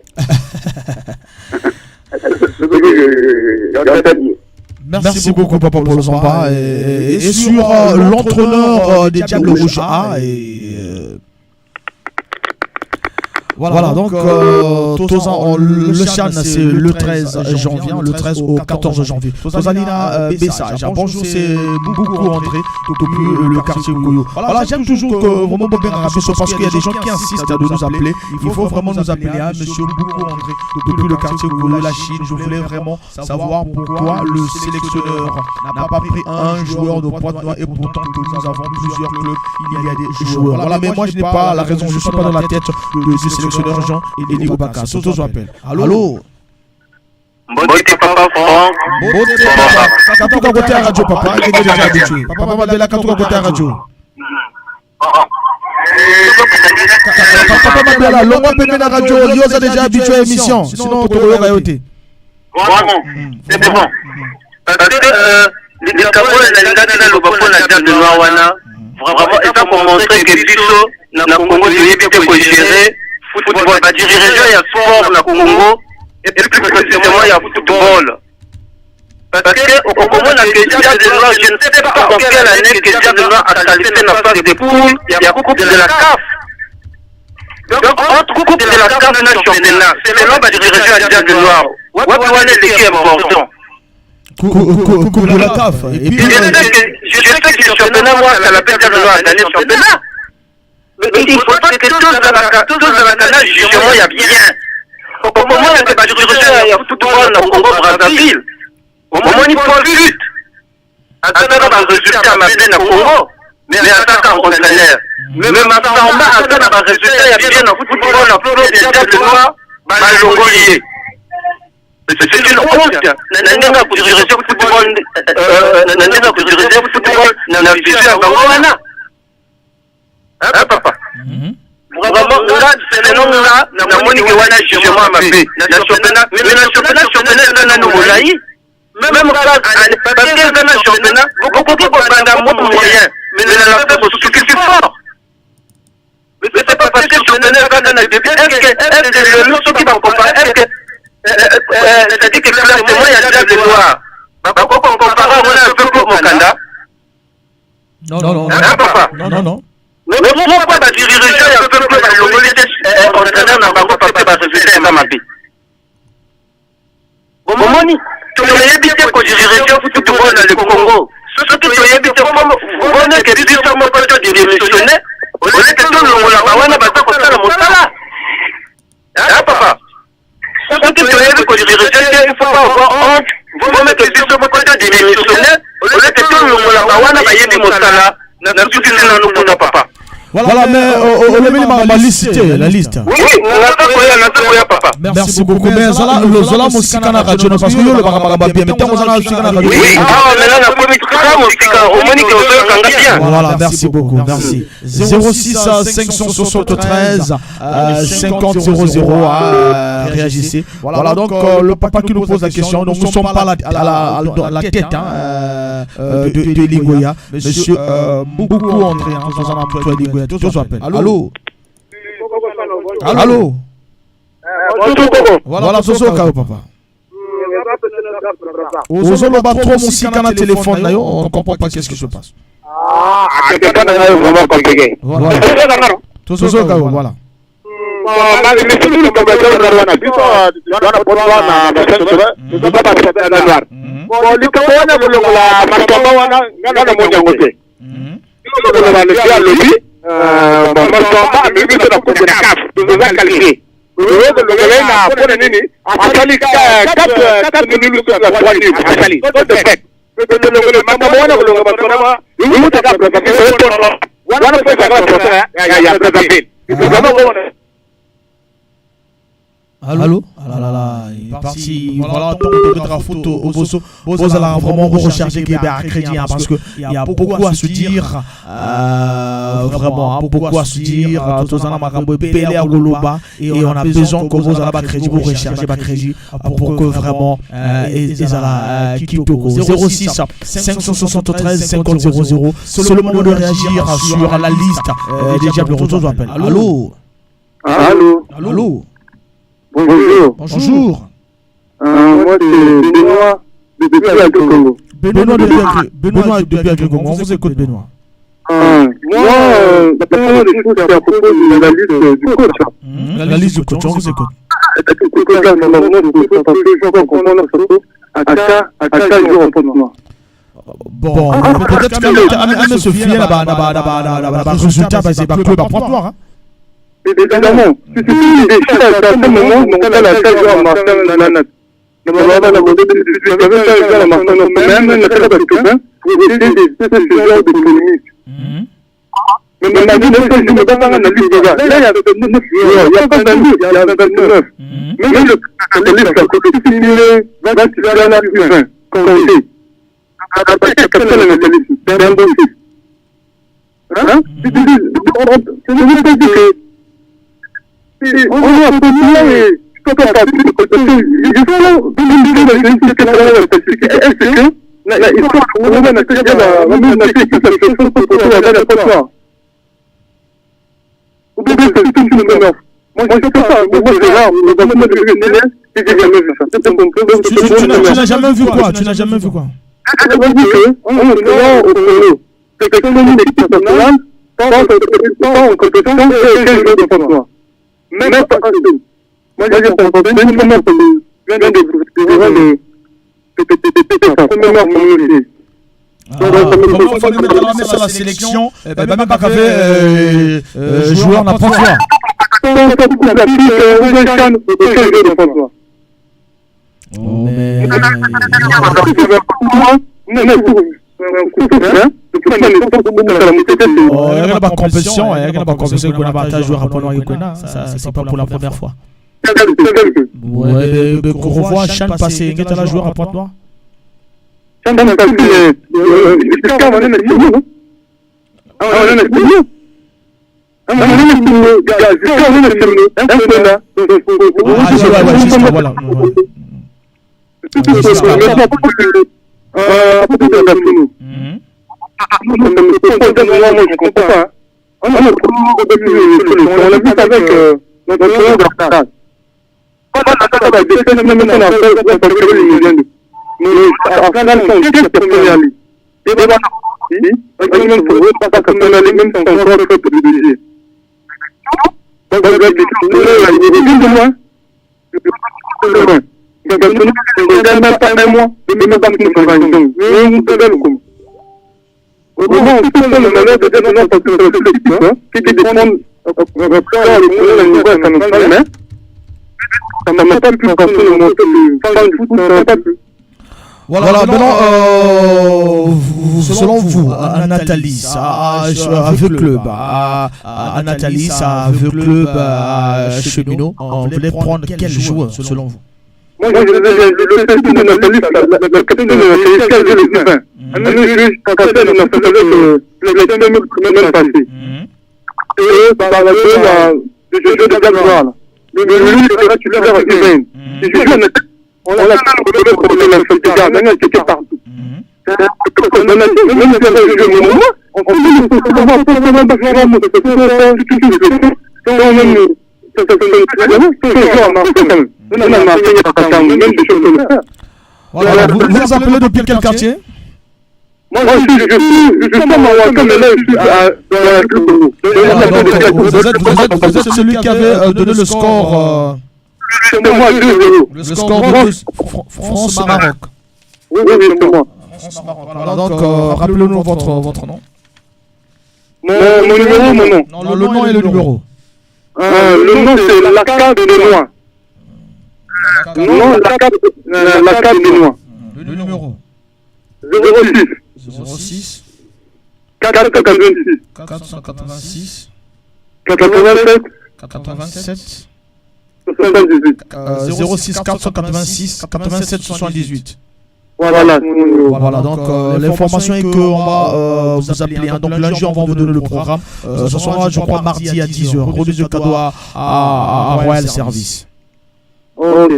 Merci beaucoup papa pour le sympa et sur l'entraîneur des Diables Rouges A Voilà, donc le Chan c'est le 13 janvier, le 13 au 14 janvier. Tozalina message. Bonjour, c'est beaucoup André depuis le quartier Koyo. Voilà, j'aime toujours que vraiment bien Arabiso parce qu'il y a des gens qui insistent de nous appeler. Il faut vraiment nous appeler à monsieur beaucoup André depuis le quartier Koyo, la Chine. Je voulais vraiment savoir pourquoi le sélectionneur n'a pas pris un joueur de Pointe-Noire et pourtant que nous avons plusieurs clubs, il y a des joueurs. Voilà, mais moi je n'ai pas la raison, je ne suis pas dans la tête du sélectionneur Jean et Nico Baka. Soto je appelle. Allô? Mbote papa Franck. Mbote papa. Katuka côté à radio papa, il est déjà habitué. Papa Mandela Katuka côté à radio. Papa Mandela, l'homme peut la radio, il est déjà habitué à l'émission. Sinon tu vas yote. Vraiment, c'est bon. Parce que les Camerounais n'ont pas le la dame de Noawana. Vraiment, et ça pour montrer que Bisso, na Congo, il est bien gérer football. Bah, dirigeant, il y a sport na Congo, et plus précisément, il y a football. Parce que, au Congo, la question de Noir, je ne sais pas en quelle année que Diable de Noir a qualifié la phase de poule, il y a beaucoup de la CAF. Donc, entre coupe de la CAF et le championnat, c'est le nom de dirigeant à Diable de Noir. Wapouane, l'équipe est important. Coupe de la CAF. Et puis, je sais que le championnat, moi, ça l'appelle Diable de Noir l'année championnat. Mais il faut pas que tous dans la canal, justement, il y a bien. Au moment où il y a des dirigeants, il y a football au Congo-Brazzaville. Au moment où il faut lutte. Attends, un résultat m'appelle au Congo. Mais attends, en entraîneur. Mais maintenant, attends, un résultat, il y a bien au football, en flot, il y a Diable de Noir, Malongolier. C'est une honte. Nanga pour diriger le football, Nanga pour diriger le football, n'a visé à Bangoana. Hein, papa? Vraiment, là, c'est le nom là, n'a moni que wana jugement à ma paix. Le championnat, n'a nous moulaï. Même parce que dans le championnat, beaucoup de moyens. Mais la fait pour ce qui est fort. Mais c'est pas parce que le championnat va dans le début. Est-ce que le nom qui va comparer, c'est-à-dire que classement, il y a Diable de Noir. Pourquoi on compare un peu pour Mokanda? Non. Hein, papa? Non. Mais pourquoi va diriger un peu plus le Molière entraîneur n'a pas compris par résultat dans ma vie? Au moment où tu as évité que diriger le football dans le Congo, ce que tu as évité, vous voyez que tu as mon pote de démissionner, au lieu que tout le monde a battu contre le Moussala. Hein, papa? Ce que tu as évité que diriger, il ne faut pas avoir honte. Vous voyez que tu as mon pote de démissionner, au lieu que tout le monde a battu contre le Moussala. N'a papa. Voilà, mais on a ma liste, la liste. Oui, on a papa. Merci beaucoup. Mais Zola Moussika na radio parce que le barabara bien. Mais tant Zola Moussika na radio. Oui, maintenant la première Moussika, au Monique au bien. Voilà, merci beaucoup, merci. 06 573 50 00 réagissez. Voilà, donc le papa qui nous pose la question, nous ne sommes pas à la tête de Ligoya. Monsieur beaucoup André, dans un emploi de Ligoya. Tout ça appelle. Allô? Voilà, Soso Kao, papa. Ozolo ba trop mon sika na téléphone là, on comprend pas qu'est-ce qui se passe. C'est pas vraiment compliqué. Voilà. Soso Kao, voilà. Allô? Ah là là, il est parti. Voilà, donc de la photo au Bozo. Bozo a vraiment rechargé Québec à crédit parce qu'il y a beaucoup à se dire. Vraiment, beaucoup à se dire. Tous en a Pelé à Goloba et on a besoin que Bozo a crédit pour recharger ma crédit pour que vraiment Ezala Kitoko 06 573 50 00. C'est le moment de réagir sur la liste des Diables Roses. Allô? Allô? Bonjour. Moi, c'est Benoît depuis Congo. Benoît depuis Congo. On vous écoute, Benoît. Moi, la première des choses, c'est à propos de la liste du coach. La liste du coach, on vous écoute. Le coach, là, normalement, le coach, parce que les joueurs comprennent surtout à chaque jour en tournoi. Bon, peut-être que se fier là-bas, résultat, c'est pas club à Pointe-Noire. Évidemment, si tu décides à un moment, donc là, la chaque jour à Marseille, la note. Normalement, la modèle de la Marseille, même, la chaque jour, pour essayer d'éviter ce genre de polémique. Mais maintenant, je ne vais pas faire un analyse de gars. Là, il y a 29 joueurs, il n'y a pas 22, il y a 29. Même le liste à côté, c'est fini, va tirer à la fin, quand on dit. Après, il y a personne à la liste, c'est un bon fils. Hein? C'est juste pas dit que on va continuer et je peux pas partir parce que il faut demander la vérité que est-ce que la histoire on va mettre la chose pour la fois. Ou bien c'est tout une menace. Moi je sais pas, moi c'est rare, mais dans le monde j'ai jamais vu ça. Tu n'as jamais vu quoi? Tu n'as jamais vu quoi? Je veux dire que on est au Congo. C'est que comme une équipe nationale, pas en compétition et quel jour de tournoi. Même pas assez. Moi, j'ai entendu une première Comment il fallait mettre ça la sélection? Même pas qu'avait joueur n'a pas joué. Il n'y a pas de compétition, il n'y a pas de compétition qu'on n'a pas joué à Pointe-Noire. Ça, c'est pas pour la première fois. Ouais, qu'on revoit Chan passer, il y a joueur à Pointe-Noire. Chan n'a pas je comprends pas. On a on l'a vu avec notre joueur d'Arsenal. Quand on a défendu même on a fait parce que les légendes. Mais Arsenal sont très personnalisés. Et voilà. Même pour eux, pas personnalisés, même son contrat est privilégié. Donc, il y a des de moi. Donc, même pas un mois, même pas une convention. Mais on peut le comme. Au moment où tout le monde est peut-être non parce que c'est l'équipe qui défend le niveau international, mais ça m'a pas pu passer le monter le fan du foot, ça n'a pas pu. Voilà, maintenant, selon vous, à Nathalie, à Vœux Club, à Nathalie, à Vœux Club, à Cheminot, on voulait prendre quel joueur, selon vous? Moi, le statut de Nathalie, la capitaine de la CSK, je le dis. Un juge, quand on a fait le même passé. Et par la chose, je joue de Gabriel. Le juge, tu l'as fait Yvain. Si je joue à Nathalie, on a le problème de la Fatiga, maintenant, c'est partout. Même si on a joué au moment, on peut voir pas comment on va faire, Voilà, vous vous appelez depuis quel quartier? Moi, je suis à Mawaka, mais là, je suis dans la club. Vous êtes celui qui avait donné le score. C'est moi, 2-0. Le score de France-Maroc. Oui, c'est moi. Donc, rappelez-nous votre nom. Mon numéro, mon nom. Non, le nom et le numéro. Le nom, c'est la carte de Noix. Non, la carte de Noix. Le numéro. 06 486 87 78 06 486 87 78. Voilà, donc l'information est qu'on va vous appeler. Donc lundi, on va vous donner le programme. Ce sera, je crois, mardi à 10h. Remise de cadeau à Royal Service. Ok.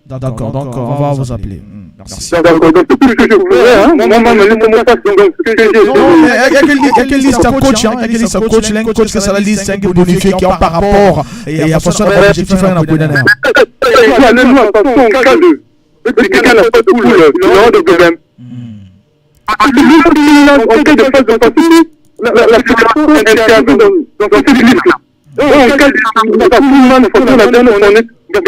D'accord, donc on va vous appeler. Merci. D'accord, donc tout ce que je voulais, hein, maman me laisse mon passe, donc ce que j'ai dit. Il y a quelle liste à coach, hein, il y a quelle liste à coach, l'un coach que c'est la liste 5 bonifiés qui ont par rapport et à façon d'objectif à un abonné. Allez-nous, attention, en cas de quelqu'un n'a pas de couleur, il aura de problème. En cas de phase de partie, la fédération intervient dans cette liste-là. En cas de partie, de façon la dernière, on a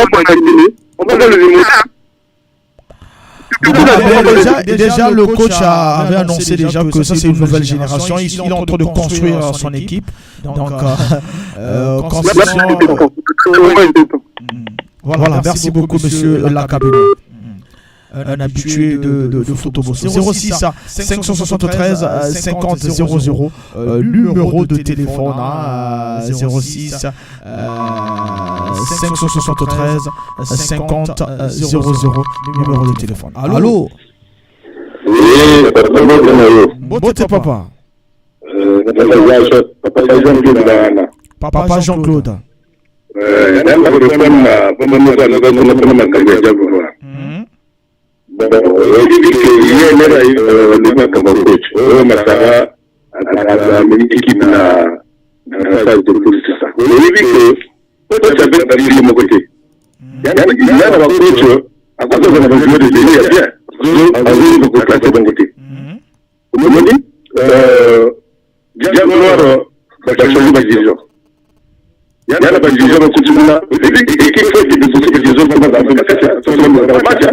pour calculer, on va le démontrer. Déjà, le coach avait annoncé déjà que ça c'est une nouvelle génération. Il est en train de construire son équipe. Donc, voilà, merci beaucoup, monsieur Lakabeno. Un habitué de Photoboss. 06 573 50 00, numéro de téléphone 06 573 50 00, numéro de téléphone. Allô? Oui, Beauté papa. Papa Jean-Claude.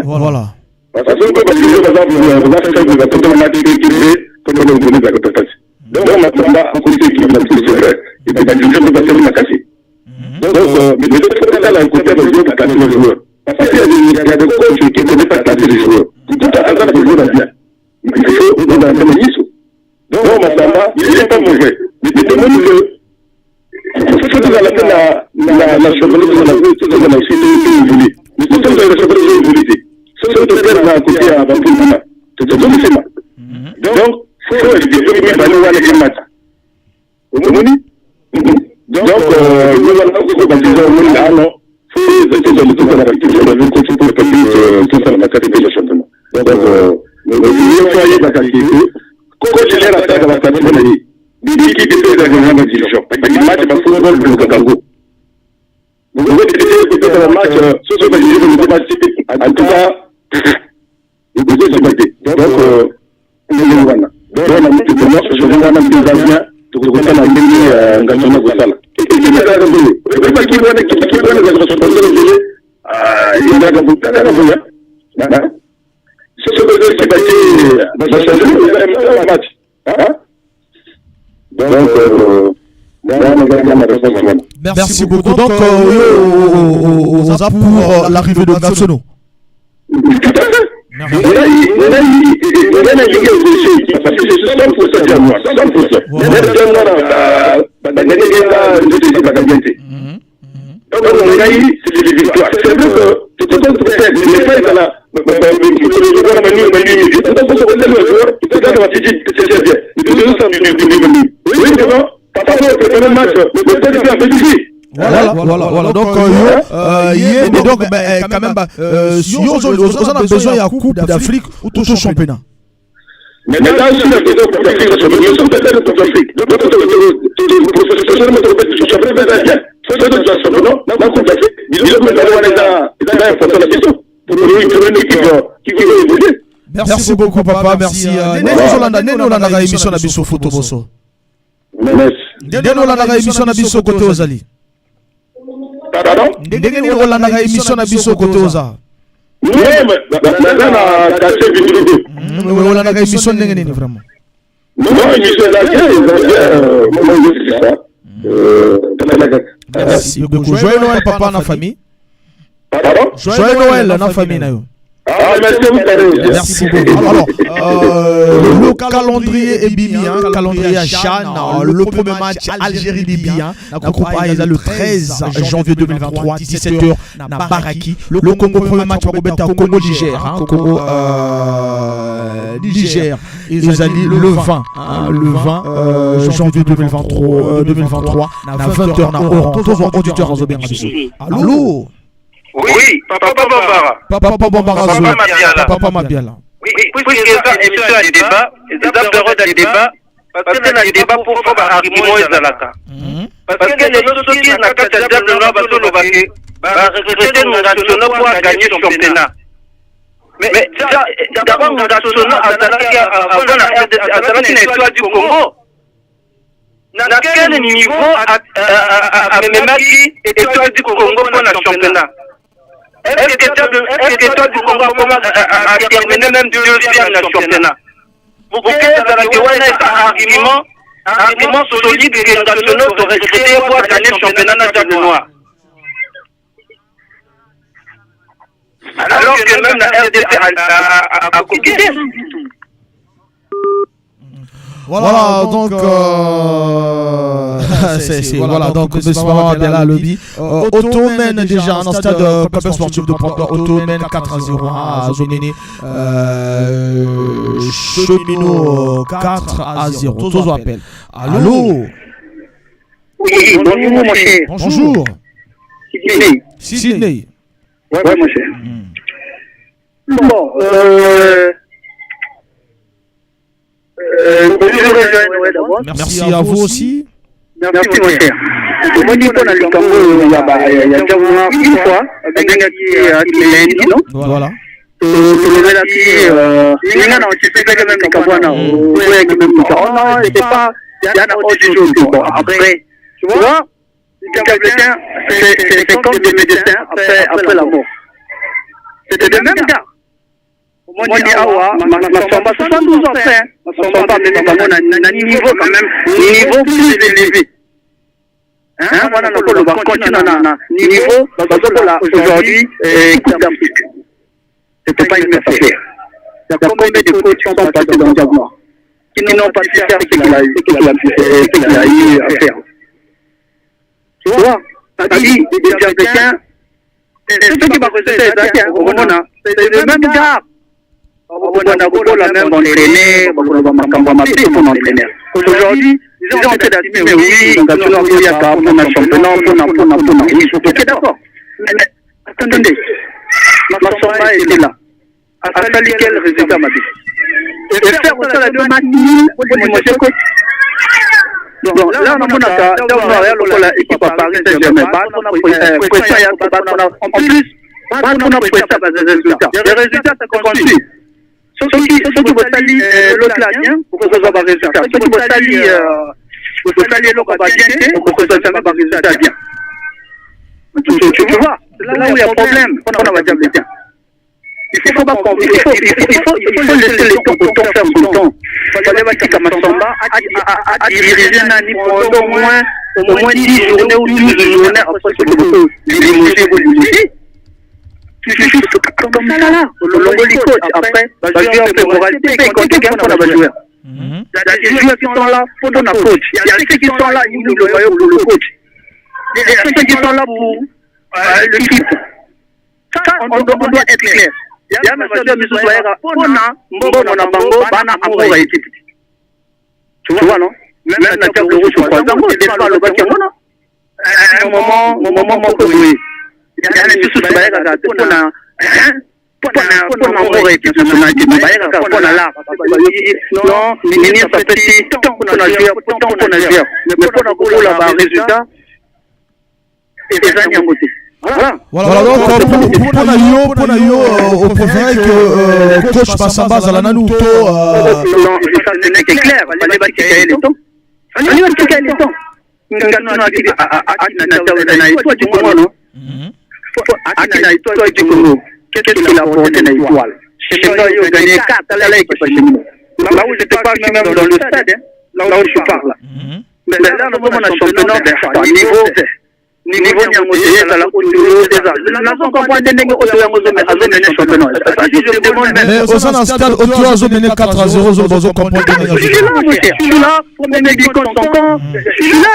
Voilà. Parce que par exemple, on va faire automatique donc maintenant, à côté qui va plus vrai, et bien je ne vais pas faire ma cassée. Donc, mais de là, côté de joueurs qui les joueurs. Parce qu'il y a des coachs qui ne connaissent pas classer les joueurs. Tout à l'heure, les joueurs bien. Mais il faut on a un ministre. Donc, maintenant, il n'est pas mauvais. Mais tout le monde veut. Il faut que la chevalier de la cité. Mais tout le monde veut la chevalier de la ce sont des pères à côté à Bampouna. C'est tout le monde. Donc, il faut éviter de aller voir les matchs. Vous comprenez? Donc, nous allons faire des choses là, non? C'est tout la activité de la culture pour le pays, tout ça, la catégorie de championnat. Donc, nous soyez dans la qualité. Quand je l'ai raté dans la catégorie, il dit qu'il était dans une division. Il match de football pour le Congo. Vous pouvez décider que le match, ce sont des jeux de match. En tout cas, vous pouvez se battre. Donc, on a mis tout le monde, je vais voir un peu d'avion, tout le monde a mis un garçon de salle. Et qui est là, vous voyez pas qui voit les il y a des ce sont des gens qui battent dans la salle, un match. Donc, merci beaucoup. Donc, on a pour l'arrivée de Gatsono. Voilà. Donc, quand même, on a besoin de Coupe d'Afrique ou tout championnat. Mais maintenant, si la Coupe d'Afrique, nous sommes peut-être la Coupe d'Afrique. Le professeur me trouve que je suis très bien. C'est de la championnat, la Coupe d'Afrique. Il a important la question. Pour une équipe qui veut évoluer. Merci beaucoup, papa. Merci. Neno la émission Nabiso Photo Bosso. Neno la émission Nabiso côté Ozali. Pardon? Ndenge Rolanda émission Nabiso côté Oza. Oui, mais na caché vidéo. Rolanda émission ndenge nini vraiment? Non, émission là, merci beaucoup. Joyeux Noël papa na famille. Pardon? Joyeux Noël na famille na yo. Merci beaucoup. Alors, le calendrier est bien, calendrier à Chan. Le premier match Algérie-Libye, le 13 janvier 2023, 17h, na Baraki. Le Congo, premier match au Congo-Niger. Niger, ils allaient le 20 janvier 2023, na 20h, na Oran. Tous les auditeurs en Zobéra. Allô? Oui, Papa Mabiala. Oui, puisque ça émission à débat, les débats, parce que le débat pour faire argument et zalaka. Parce que les autres qui n'ont pas de débat, regretter nos nationaux pour gagner le championnat. Mais d'abord, nous associons à la étoile du Congo. Dans quel niveau a Memaki étoile du Congo pour le championnat? Est-ce que l'étoile du Congo commence à terminer même deuxième dans le championnat? Vous pouvez dire argument solide et nationaux de recruter pour gagner le championnat national noir. Alors que même la RDC a copié. Voilà, donc voilà, donc Besma Abdallah Lobby. Auto mène déjà en stade complexe sportif de Pointe-Noire. Auto mène 4-0 à Zoméné. Cheminot 4-0. Tous appellent. Allô? Oui, bonjour mon cher. Bonjour. Sydney. Ouais, mon cher. Bon, merci à vous aussi. Merci mon cher. Moi, je dis qu'on a le Congo, il y a déjà une fois, avec un qui non? Voilà. Après, tu vois, c'est comme des médecins après la mort. C'était le même gars. Moi, je dis, ma somba, 72 ans après, ma somba, mais un niveau quand même, niveau plus élevé. Hein, voilà, on va continuer à niveau, aujourd'hui, Coupe d'Afrique. C'était pas une affaire. Il y a combien de coachs qui sont passés dans le Jaguar qui n'ont pas pu faire ce qu'il a eu à faire. Tu vois, c'est-à-dire, les Africains, ceux qui vont rester les Africains, c'est le même gars. On a la même entraîné, on a entraîné. Aujourd'hui, ils ont été d'assumer, mais oui, on a pour un championnat, ok, d'accord. Attendez, ma somma était là. À saluer quel résultat m'a dit. Et faire aussi la deux matchs, monsieur coach. Donc là, on a l'équipe à Paris Saint-Germain. En plus, on a pris ça par des résultats. Les résultats, ça continue. Ceux qui vont saluer l'autre là bien, pour que ce soit par résultat. Ceux qui vont saluer l'autre bien, pour que ce soit par résultat bien. Tu vois, là où il y a un problème, on va dire bien. Il faut laisser les temps pour faire son temps. Il fallait voir que Massamba a dirigé Nani pendant au moins 10 journées ou 12 journées après que les limousines vont lui tu joues comme ça là. Le Longoli coach, après, va jouer en février. Quand tu gagnes, on va jouer. Il y a des joueurs qui sont là pour ton coach. Il y a ceux qui sont là, ils le voient pour le coach. Il y a ceux qui sont là pour l'équipe. Ça, on doit être clair. Il y a un monsieur de M. Soyera, on a bango, bana amour à équipe. Tu vois, non? Même la table rouge, je crois. Donc, c'est pas le gars qui est un moment, mon peu oui. Il y a un monsieur de Soyera, on a amour à équipe nationale. On a là. Non, ministre, ça fait si tant qu'on a joué, mais pour la goule là-bas, résultat, et des années en côté. Voilà, donc pour Nayo, on préférait que coach Massamba Zalananuto. Non, ça n'est que clair. Il fallait bâtir les temps. Il fallait bâtir les temps. Qu'est-ce qu'il a apporté dans l'étoile? Chez moi, il a gagné 4 à l'équipe. Là où je n'étais pas même dans le stade, là où je parle. Mais là, nous avons un championnat par niveau. Niveau Niamosé, ça l'a autour des arts. Nous n'avons pas point de négocier autour de mais à zone de championnat. Je demande même. Mais au sein d'un stade, autour à zone 4-0, dans un comprendre de négociation. Je suis là, mon cher. Je suis là, pour mener du compte son camp. Je suis là.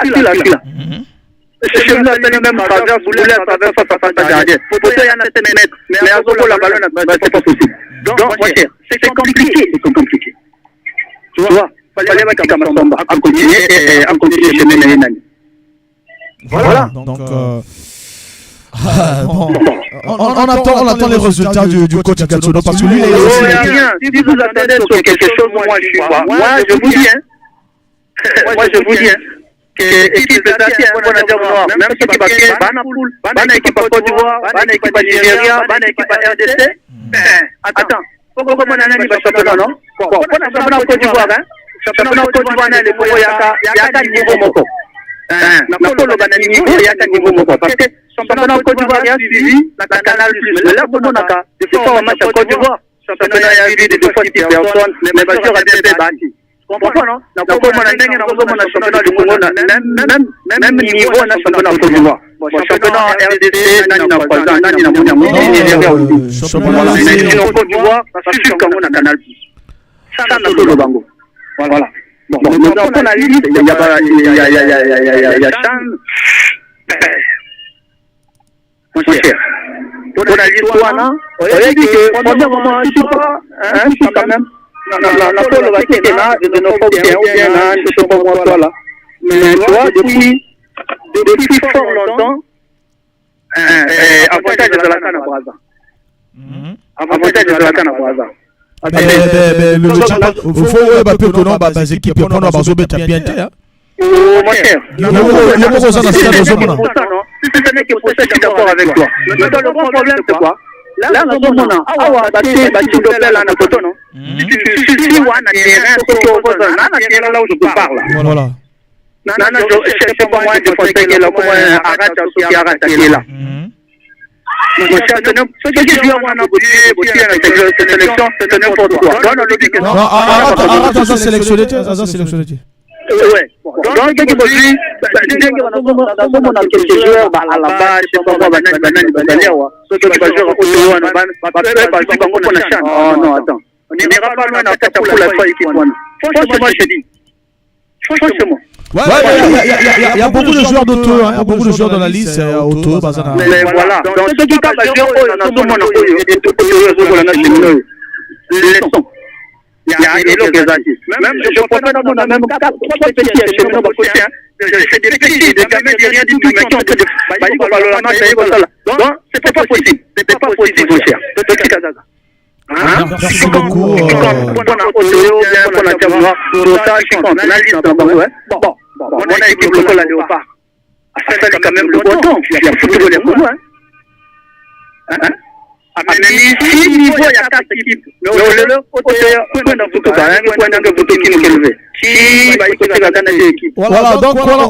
Je suis là, même travers, vous voulez travers face à gardien. Pour ça, il y en a 7 mètres. Mais à Zoko, la ballon, c'est pas possible. Donc, mon cher, c'est compliqué. Tu vois, il fallait mettre Kamassamba à continuer chez Ménénani. Voilà, donc on attend les résultats du coach Gatsuno parce que lui il est rien. Si vous attendez sur quelque chose, moi je suis pas. Moi je vous dis équipe d'Asie, on a déjà voir, même si tu vas Banapoul, Bana équipe à Côte d'Ivoire, Bana équipe à Nigeria, Bana équipe à RDC. Attends, pourquoi on a un championnat, non? Bon, on a un championnat Côte d'Ivoire, hein? Championnat Côte d'Ivoire, il y a un niveau moko. Il y a un niveau moko. Parce que championnat Côte d'Ivoire, il y a suivi la Canal Plus. Mais là, on a des fois, on match à Côte d'Ivoire. Championnat, il y a suivi des fois 6 personnes, mais pas sûr à des bâtis. Comprends, non? Donc, on a un championnat du Congo, même niveau, on a un championnat Côte d'Ivoire. Championnat RDC, Nani n'a pas ça, Nani n'a pas ça, Nigeria aussi. Championnat Côte d'Ivoire, ça suit quand on a Canal Plus. Ça, on a tout le bango. Voilà. Bon, maintenant, on a liste, il y a Chan. Mon cher, on a liste, on a dit que pendant un moment, je ne sais pas, quand même. La pole va quitter là, de nos folks bien, ou bien là, je ne sais pas moi, toi là. Mais toi, depuis fort longtemps, avantage de la canne à Braza. Avantage de la canne à Braza. Mais le Tchad, il faut que les équipes prennent la base au bien. Mon cher, il y a beaucoup de choses à faire dans ce moment. Si ce n'est que pour ça, je suis d'accord avec toi. Mais le grand problème, c'est quoi? Là, dans ce moment, awa bâti d'hôtel là, na photo, non? Si on a terrain, là où je te parle. Voilà. Non, je cherche pas moi de foncer qui est là, comment arrête qui arrête qui est là. Mon cher, ce que je dis à moi, cette sélection, c'est n'importe quoi. Arrête à sélectionner. Ouais. Donc, ce que je dis, on a quelques joueurs à la base, je sais pas quoi, ceux qui vont jouer au non, attends. On n'ira pas loin dans cette pour la fois équipe. Franchement, je dis. Franchement. Il y a beaucoup de joueurs d'auto, il y a beaucoup de joueurs dans la liste auto. Mais voilà. Donc, ceux qui tapent à jouer, on a tout le monde. Il y a des artistes. Même, je ne comprends pas, on a même 4 petits chez nous, c'est des petits, des gamins, des rien du tout, mais qui ont fait des donc, c'est pas possible. C'est pas possible, mon cher. Merci beaucoup. On a équipe locale à Léopard. Ça, c'est quand même le bon temps. Il y a football les coups, mais ici, niveau, il y a 4 équipes. Mais au lieu, voilà, donc voilà, on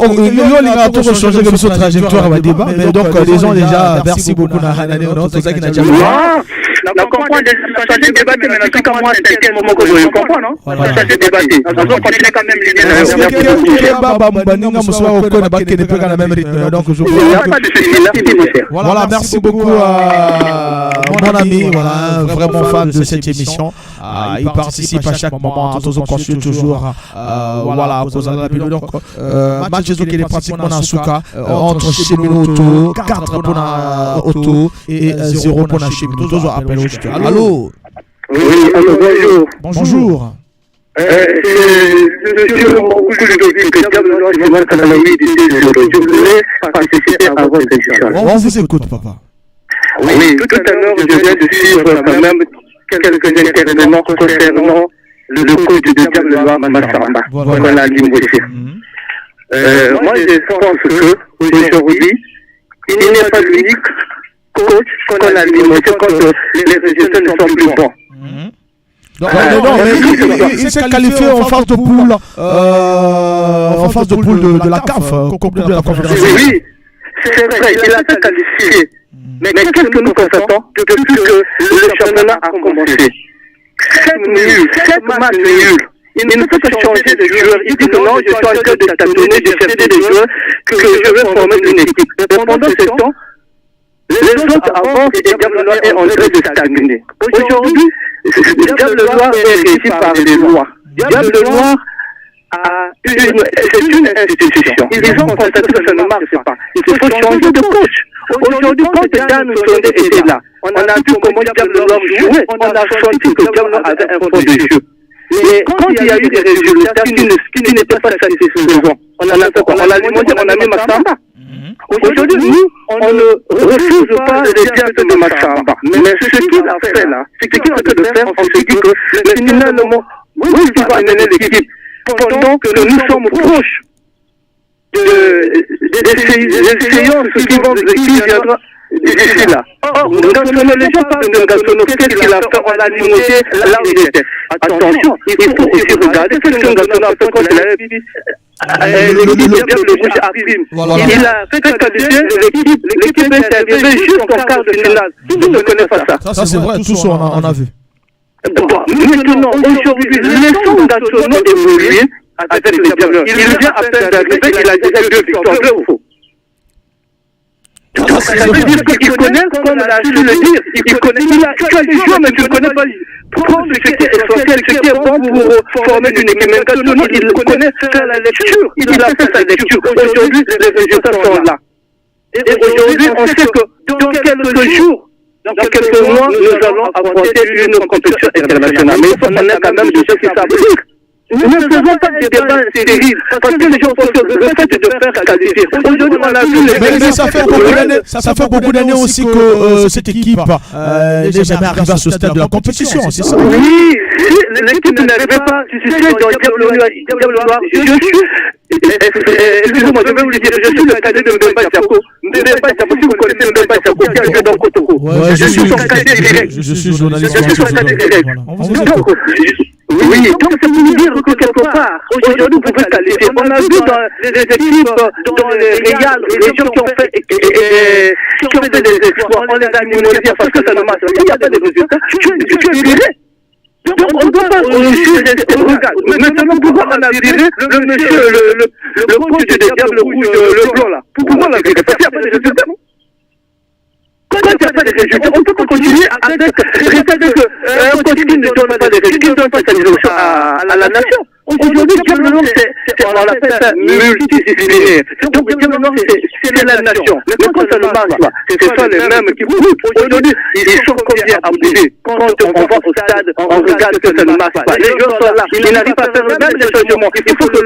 a tout changé comme son trajectoire à débat, mais donc les gens déjà, merci beaucoup à Hanane, c'est ça qui n'a jamais on comprend ça s'est débattu, mais c'est comme moi, c'est quel moment que je comprends, non? Ça s'est débattu. On continue quand même les voilà, merci beaucoup à mon ami, voilà, vraiment fan de cette émission. Il participe à chaque moment, on consulte toujours, voilà, à cause de la vidéo. Donc, match qui est pratiquement en Souka, entre Chemino Auto, 4 pour la Auto et 0 pour la Chemino. Toujours appel au studio. Allô? Oui, allô, bonjour. Bonjour. On vous écoute, papa. Oui, tout à l'heure, je viens de suivre quand même quelques intervenants concernant le coach de Diable Noir Massamba, qu'on a limogé. Moi, je pense qu'aujourd'hui, il n'est pas l'unique coach qu'on a limogé quand les résultats ne sont plus bons. Non, mais il s'est qualifié en phase de poule, de la CAF, de la Confédération. Oui, c'est vrai, il a été qualifié. Mais qu'est-ce que nous constatons depuis que le championnat a commencé? 7 matchs nuls. Il ne peut pas changer de joueur. Il dit que non, je suis en train de tâtonner, de chercher des joueurs que je vais former une équipe. Pendant ce temps, les autres avancent et Diable Noir est en train de stagner. Aujourd'hui, Diable Noir est régi par les lois. Diable Noir c'est une institution. Ils ont constaté que ça ne marche pas. Il faut changer de coach. Aujourd'hui, quand Dan Sondé était là, on a vu comment Diable Noir jouait. On a senti que Diable Noir avait un fond de jeu. Mais quand il y a eu des résultats qui n'étaient pas satisfaisants, on a fait quoi? On a alimenté, on a mis Massamba. Aujourd'hui, nous, on ne refuse pas les biens de Massamba. Mais ce qu'il a fait là, ce qu'il est en train de faire, on se dit que finalement, où il va amener l'équipe pendant que nous sommes proches de séances qui viendra d'ici là. Or, les gens parlent de Ngasono, qu'est-ce qu'il a fait? On l'a limogé là où il était. Attention, il faut aussi regarder ce que Ngasono a fait quand il avait dit l'équipe de Rouge à Prime. Il a fait qualifier l'équipe est arrivée juste en quart de finale. Tout le monde ne connaît pas ça. Ça, c'est vrai, tout ça, on a vu. Maintenant, aujourd'hui, laissons Ngasono évoluer avec les Diables. Il vient à peine d'arriver, il a déjà 2 victoires, vrai ou faux? Ça veut dire qu'il connaît, comme l'a su le dire, il connaît, il a des joueurs, mais tu ne connais pas. Prendre ce qui est essentiel, ce qui est bon pour former une équipe. Mais Ngasono, il connaît faire la lecture, il a fait sa lecture. Aujourd'hui, les résultats sont là. Et aujourd'hui, on sait que dans quelques jours, dans quelques mois, nous allons affronter une compétition internationale. Mais il faut qu'on ait quand même des choses qui s'appliquent. Ne faisons pas des débats stériles, parce que les gens pensent que le fait de faire qualifier. Aujourd'hui, on a vu mais ça fait beaucoup d'années aussi que cette équipe n'est jamais arrivée à ce stade de la compétition, c'est ça? Oui, si l'équipe n'arrivait pas, si c'est dans Diable Noir, je suis, excusez-moi, je vais vous le dire, je suis le cadet de Mbemba Chako. Mbemba Chako, si vous connaissez Mbemba Chako, qui a joué dans Kotoko. Je suis son cadet direct. Je suis journaliste. Je suis son cadet direct. Oui, donc ça veut dire que quelque part, aujourd'hui, vous pouvez qualifier. On a vu dans les équipes, dans les Real, les gens qui ont fait des exploits, on les a minimisés parce que ça ne marche pas. Il n'y a pas de résultats. Tu es viré. Donc on ne doit pas rester. Regarde, maintenant, pourquoi on a viré le monsieur, le coach des Diables Rouges, le blanc là? Pourquoi on l'a viré? Parce qu'il n'y a pas de résultats. Quand il n'y a pas de résultats, on peut continuer avec un coach qui ne donne pas de résultats, qui ne donne pas sa direction à la nation. Aujourd'hui, Diable Noir, on l'appelle ça multidisciplinaire. Donc, Diable Noir, c'est la nation. Mais quand ça ne marche pas, ce sont les mêmes qui coûtent. Aujourd'hui, ils sont combien à bouger? Quand on va au stade, on regarde que ça ne marche pas. Les gens sont là, ils n'arrivent pas à faire même les changements. Il faut que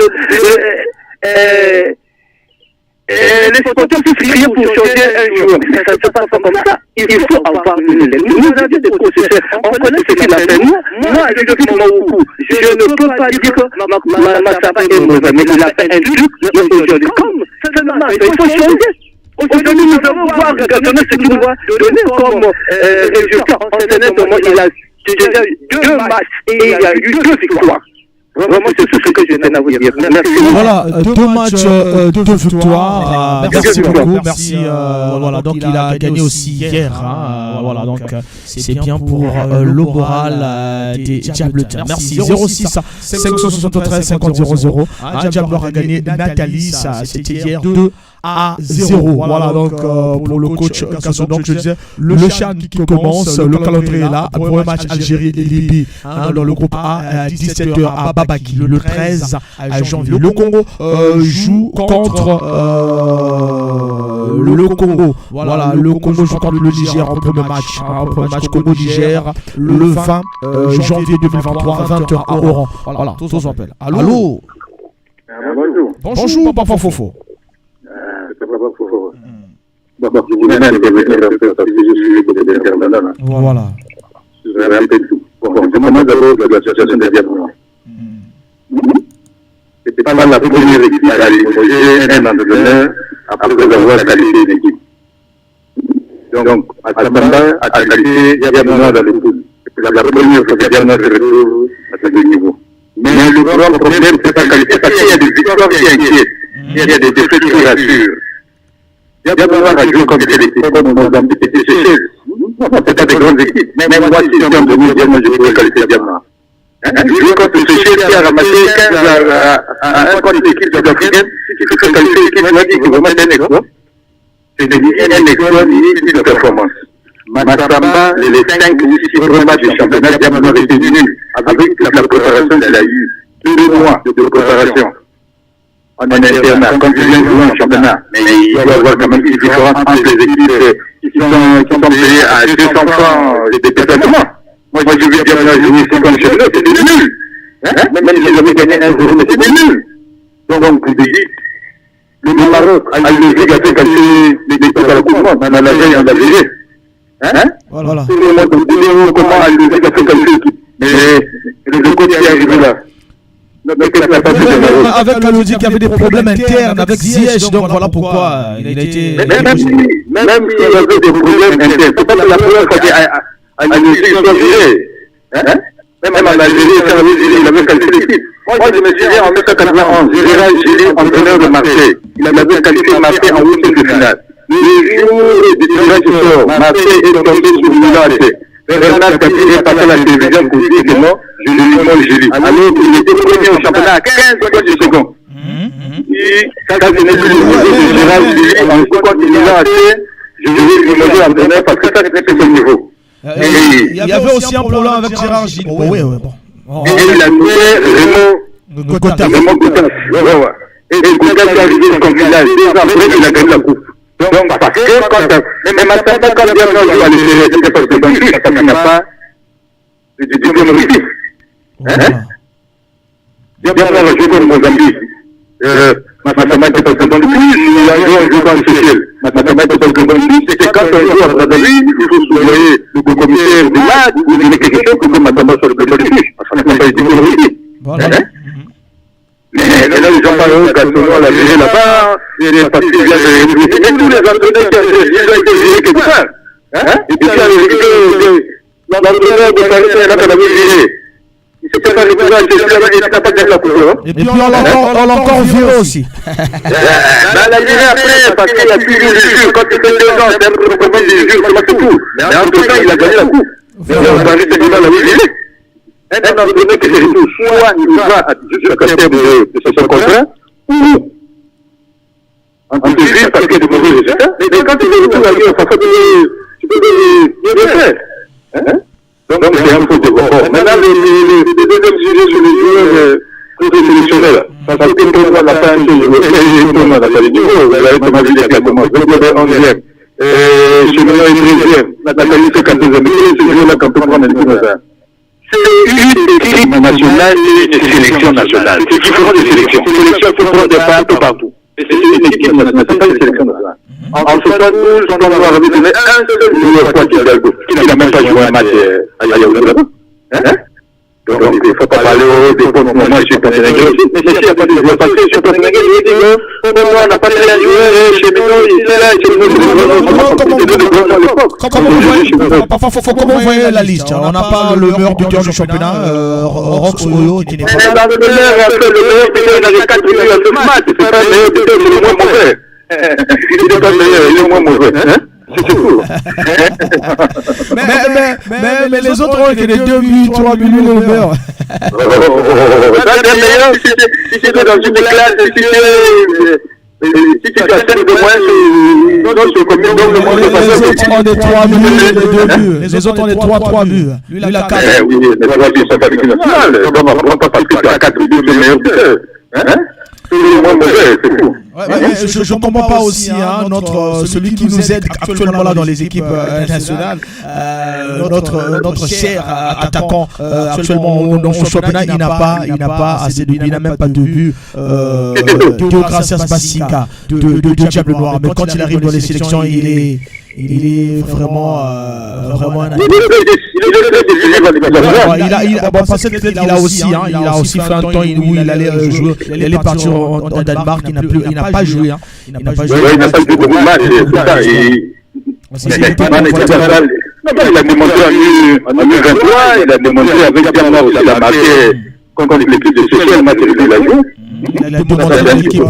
les supporters puissent crier pour changer un joueur. Ça ne se passe pas comme ça. Il faut avoir une lettre. Nous avons des processeurs. On connaît ce qu'il a fait. Moi, je suis Mawuku. Je ne peux pas dire que Massaba est mauvais, mais il a fait un truc aujourd'hui. Comme ça ne marche pas, il faut changer. Aujourd'hui, nous devons voir ce qu'il doit donner comme résultat. En ce moment, il a déjà eu 2 matchs et il y a eu 2 victoires. Vraiment, c'est tout ce que je tenais à vous dire. Merci. Voilà, 2 matchs, 2 victoires. Merci beaucoup. Merci. Voilà, donc il a gagné aussi hier. Voilà, donc c'est bien pour le moral des Diables. Merci. 06 573 50 00. Diable a gagné Nathalie. C'était hier 2-0. Voilà, donc pour le coach Ngasono. Donc je disais, le chat qui commence, le calendrier est là. Premier match Algérie et Libye dans le groupe A, 17h à Babaki, le 13 janvier. Le Congo joue contre le Congo. Voilà, le Congo joue contre le Niger en premier match. Premier match Congo-Niger le 20 janvier 2023, 20h à Oran. Voilà, tous on appelle. Allô? Bonjour, Papa Fofo. Voilà. Bon, je commence d'abord de l'association des Diables Noirs. C'était pas la première équipe à aller un entraîneur après avoir qualifié une équipe. Donc, à Sabamba, à qualifier Diables Noirs dans le pool. C'est la première fois que Diables Noirs se retrouve à ce niveau. Mais le grand problème, c'est pas qualifier parce qu'il y a des victoires qui inquiètent. Il y a des défaites qui rassurent. Diables Noirs a joué contre des équipes comme Mozambique et Seychelles. C'est pas des grandes équipes. Même moi, si j'en demande, je pourrais qualifier Diables Noirs. Jouer contre Seychelles qui a ramassé 15 à un contre l'équipe sud-africaine, qui peut qualifier l'équipe noire, qui peut vraiment un exploit. C'est un exploit de performance. Massamba, les 5 ou 6 premiers matchs du championnat, Diables Noirs étaient nuls avec la préparation qu'il a eu. 2 mois de préparation. En internat, comme tu viens de jouer en championnat, mais il doit y avoir quand même une différence entre les équipes qui sont payées à 200 francs des déplacements. Moi, je veux dire, là, je suis comme championnat, c'était nul. Même si j'avais gagné 1-0, mais c'était nul. Donc, je dis, le Maroc a eu le Ligue à faire casser les déplacements à la Coupe du Monde, on a veille en Algérie. Voilà. Tout le monde, comment a eu le Ligue à faire casser l'équipe. Mais le coach qui est arrivé là, Avec Kalodi qui avait des problèmes internes avec Ziyech, donc voilà pourquoi il a été. Même s'il y avait des problèmes internes, c'est pas la première fois qu'Algérie soit virée. Même en Algérie, il avait qualifié l'équipe. Moi, je me souviens en 1991, Gérard Gilly, entraîneur de Marseille, il avait qualifié Marseille en huitième de finale. Le jour du tirage au sort, Marseille est tombé sur Milan AC. Bernard Tapie est passé à la télévision pour dire que non, je lui demande Gilly. Alors qu'il était premier au championnat à 15 secondes du second. Quand je n'ai plus le niveau de Gérard Gilly, en seconde de Milan AC, je vais lui demander entraîneur parce que ça, c'était le niveau. Il y avait aussi un problème avec Gérard Gilly. Oui, bon. Et il a trouvé Raymond Goutas. Et Goutas est arrivé comme village. 2 ans après, il a gagné la coupe. Donc, parce que même maintenant, quand Bernard joue à l'extérieur, c'était parce que il n'a pas de diplôme réussi. Bernard a joué comme Mozambique. Massama était pas bon de plus, il a joué en Seychelles. Massama était pas bon de plus, c'est que quand on joue à Brazzaville, il faut soudoyer le commissaire du match, ou donner quelque chose pour que Massama soit le bon de plus. Parce qu'on n'a pas été réussi. Mais là, les gens parlent Gaston à la virée là-bas, parce qu'il vient de révoluer. Mais tous les entraîneurs qui ont été virés quelque part. Et puis, l'entraîneur de Paris, il a quand même viré. Il s'est pas réveillé à Seychelles, il n'a pas gagné la coupe. Et puis, on l'a encore viré aussi. La virée après, parce qu'il a plus de jus. Quand il fait 2 ans, c'est un peu comme des jus, c'est tout. Mais en tout cas, il a gagné la coupe. Mais on va arrêter de la virée. Un entraîneur qui se retrouve soit il va jusqu'à terme de son contrat, ou en plus parce qu'il y a de mauvais résultats, mais quand tu te retrouves ailleurs, tu peux le faire. Donc c'est un peu de confort. Maintenant, les deuxièmes sujets sur les joueurs sélectionnels, parce que tout le monde n'a pas un seul joueur, tout le monde n'a pas les niveaux, vous avez Thomas Villiers qui a commencé, vous avez 11e, Cheminot est 13e, Nathalie c'est 14e, mais ce joueur-là quand on prend un niveau, c'est une équipe nationale et une sélection nationale. C'est différent des sélections. Les sélections se font des pas un peu partout. Et c'est une équipe nationale, c'est pas une sélection nationale. En 72, on doit donner un seul joueur qui n'a même pas joué un match à Yaoundé. Donc il ne faut pas parler des bons moments chez Sénégal aussi. Mais s'il n'y a pas de joueur passé sur Sénégal, il dit que on n'a pas très joué chez Mino, il est là, chez Mino. Comment vous voyez la liste? On n'a pas le meilleur buteur du championnat, Rox Oyo, qui n'est pas. Le meilleur buteur, il avait 4 buts à ce match. C'est pas le meilleur buteur, c'est le moins mauvais. Il n'est pas meilleur, il est le moins mauvais. C'est tout. Mais les autres ont été des 2 buts, 3 buts, le meilleur. Le meilleur, si tu es dans une classe, si tu as 5 de moins, les autres ont des 3 buts et 2 buts. Les autres ont des 3 buts. Lui, il a 4. Oui, mais 3 buts, c'est pas l'équipe nationale. On ne va pas parce que tu as 4 buts, c'est le meilleur buteur. C'est le moins mauvais, c'est tout. Je ne comprends pas aussi celui qui nous aide actuellement là dans les équipes nationales, notre cher attaquant actuellement dans son championnat, il n'a pas assez de buts, il n'a même pas de buts. Deogracias Basica de Diable Noir, mais quand il arrive dans les sélections, il est vraiment un. Il a aussi fait un temps où il allait jouer, il allait partir en Danemark, il n'a pas joué. Il n'a pas joué beaucoup de matchs, c'est ça. Il a démontré en 2023, il a démontré avec Bernard aussi, il a marqué contre l'équipe de Seychelles, match de la joue. Il a demandé à l'équipe